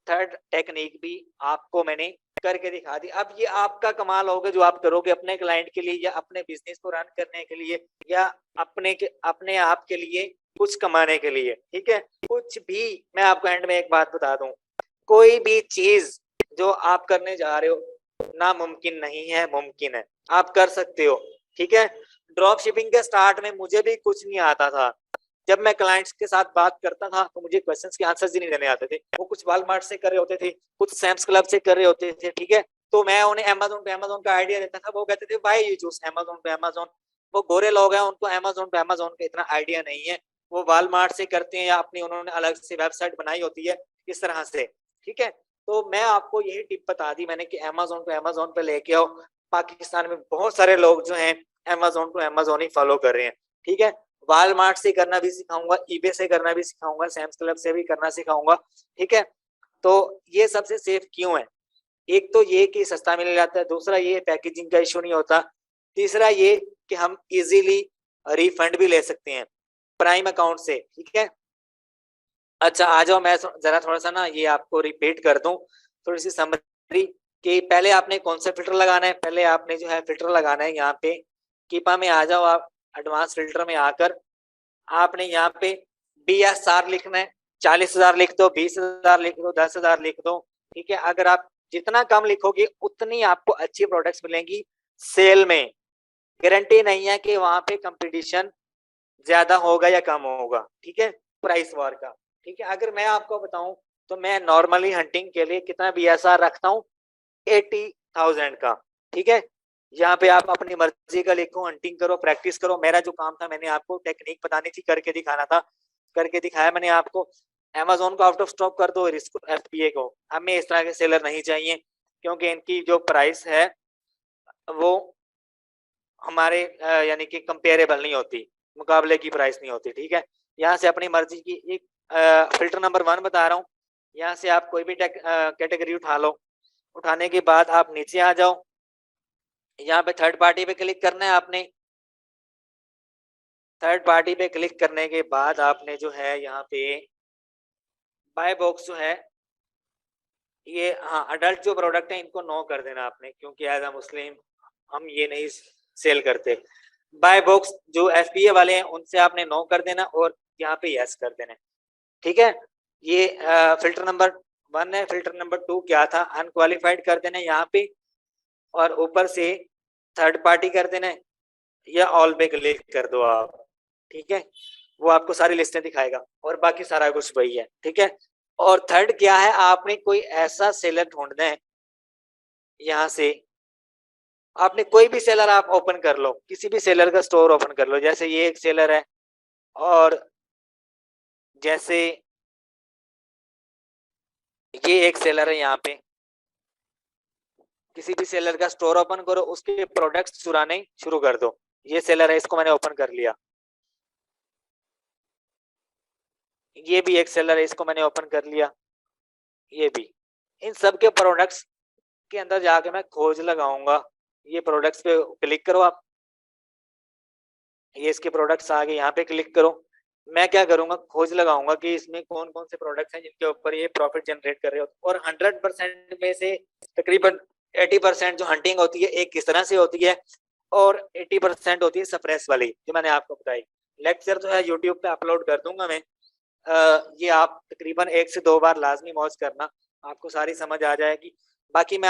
[SPEAKER 1] थर्ड टेक्निक भी आपको मैंने करके दिखा दी। अब ये आपका कमाल होगा जो आप करोगे अपने क्लाइंट के लिए या अपने बिजनेस को रन करने के लिए या अपने आप के लिए कुछ कमाने के लिए, ठीक है। कुछ भी, मैं आपको एंड में एक बात बता दूं, कोई भी चीज जो आप करने जा रहे हो नामुमकिन नहीं है, मुमकिन है, आप कर सकते हो, ठीक है। ड्रॉप शिपिंग के स्टार्ट में मुझे भी कुछ नहीं आता था। जब मैं क्लाइंट्स के साथ बात करता था तो मुझे क्वेश्चंस के आंसर्स ही नहीं देने आते थे। वो कुछ वॉलमार्ट से कर रहे होते थे, कुछ सैम्स क्लब से कर रहे होते थे, ठीक है। तो मैं उन्हें अमेज़न का आइडिया देता था, वो कहते थे भाई यू चूज अमेज़न। वो गोरे लोग हैं, उनको अमेज़न का इतना आइडिया नहीं है। वो वॉलमार्ट से करते हैं या अपनी उन्होंने अलग से वेबसाइट बनाई होती है इस तरह से, ठीक है। तो मैं आपको यही टिप बता दी मैंने कि अमेज़न पे लेके आओ। पाकिस्तान में बहुत सारे लोग जो हैं अमेज़न ही फॉलो कर रहे हैं, ठीक है। वॉलमार्ट से करना भी सिखाऊंगा, ईबे से करना भी सिखाऊंगा, सैम्स क्लब से भी करना सिखाऊंगा, ठीक है। तो ये सबसे सेफ क्यों है? एक तो ये कि सस्ता मिल जाता है, दूसरा ये पैकेजिंग का इशू नहीं होता, तीसरा ये कि हम इजीली रिफंड भी ले सकते हैं प्राइम अकाउंट से, ठीक है। अच्छा आ जाओ, मैं जरा थोड़ा सा ना ये आपको रिपीट कर दूं, थोड़ी सी समरी कि पहले आपने कौन सा फिल्टर लगाना है। पहले आपने जो है फिल्टर लगाना है यहाँ पे, कीपा में आ जाओ आप, एडवांस फिल्टर में आकर आपने यहाँ पे BSR लिखना है। 40,000 लिख दो, 20,000 लिख दो, 10,000 लिख दो, ठीक है। अगर आप जितना कम लिखोगे उतनी आपको अच्छी प्रोडक्ट्स मिलेंगी सेल में। गारंटी नहीं है कि वहां पे कंपटीशन ज्यादा होगा या कम होगा, ठीक है, प्राइस वॉर का, ठीक है। अगर मैं आपको बताऊं तो मैं नॉर्मली हंटिंग के लिए कितना BSR रखता हूँ, 80,000 का, ठीक है। यहाँ पे आप अपनी मर्जी का लिखो, हंटिंग करो, प्रैक्टिस करो। मेरा जो काम था मैंने आपको टेक्निक बतानी थी, करके दिखाना था, करके दिखाया मैंने आपको। अमेज़न को आउट ऑफ स्टॉक कर दो और इसको FBA को। हमें इस तरह के सेलर नहीं चाहिए क्योंकि इनकी जो प्राइस है वो हमारे यानी कि कंपेरेबल नहीं होती, मुकाबले की प्राइस नहीं होती, ठीक है। यहाँ से अपनी मर्जी की एक फिल्टर नंबर 1 बता रहा हूँ। यहाँ से आप कोई भी कैटेगरी उठा लो, उठाने के बाद आप नीचे आ जाओ, यहाँ पे थर्ड पार्टी पे क्लिक करना है आपने। थर्ड पार्टी पे क्लिक करने के बाद आपने जो है यहाँ पे बाय बॉक्स जो है ये, हाँ, अडल्ट जो प्रोडक्ट है इनको नो कर देना आपने, क्योंकि एज अ मुस्लिम हम ये नहीं सेल करते। बाय बॉक्स जो FBA वाले हैं उनसे आपने नो कर देना और यहाँ पे यस कर देना, ठीक है। ये फिल्टर नंबर 1 है। फिल्टर नंबर 2 क्या था, अनक्वालिफाइड कर देना यहाँ पे, और ऊपर से थर्ड पार्टी कर देना या ऑल पे क्लिक कर दो आप, ठीक है। वो आपको सारी लिस्टें दिखाएगा और बाकी सारा कुछ वही है, ठीक है। और थर्ड क्या है, आपने कोई ऐसा सेलर ढूंढना है, यहाँ से आपने कोई भी सेलर आप ओपन कर लो, किसी भी सेलर का स्टोर ओपन कर लो। जैसे ये एक सेलर है, और जैसे ये एक सेलर है, यहाँ पे किसी भी सेलर का स्टोर ओपन करो, उसके प्रोडक्ट्स चुराने शुरू कर दो। ये सेलर है, इसको मैंने ओपन कर लिया। ये भी एक सेलर है, इसको मैंने ओपन कर लिया। ये भी, इन सब के प्रोडक्ट्स के अंदर जाके मैं खोज लगाऊंगा। ये प्रोडक्ट्स पे क्लिक करो आप, ये इसके प्रोडक्ट्स आ गए, यहाँ पे क्लिक करो। मैं क्या करूंगा, खोज लगाऊंगा कि इसमें कौन कौन से प्रोडक्ट्स हैं जिनके ऊपर ये प्रॉफिट जनरेट कर रहे हो। और 100% में से तकरीबन 80% जो हंटिंग होती है एक किस तरह से होती है, और 80% होती है सप्रेस वाली, जो मैंने आपको बताई। लेक्चर जो है यूट्यूब पे अपलोड कर दूंगा मैं। ये आप तकरीबन 1 से 2 बार लाजमी वॉच करना, आपको सारी समझ आ जाएगी। बाकी मैं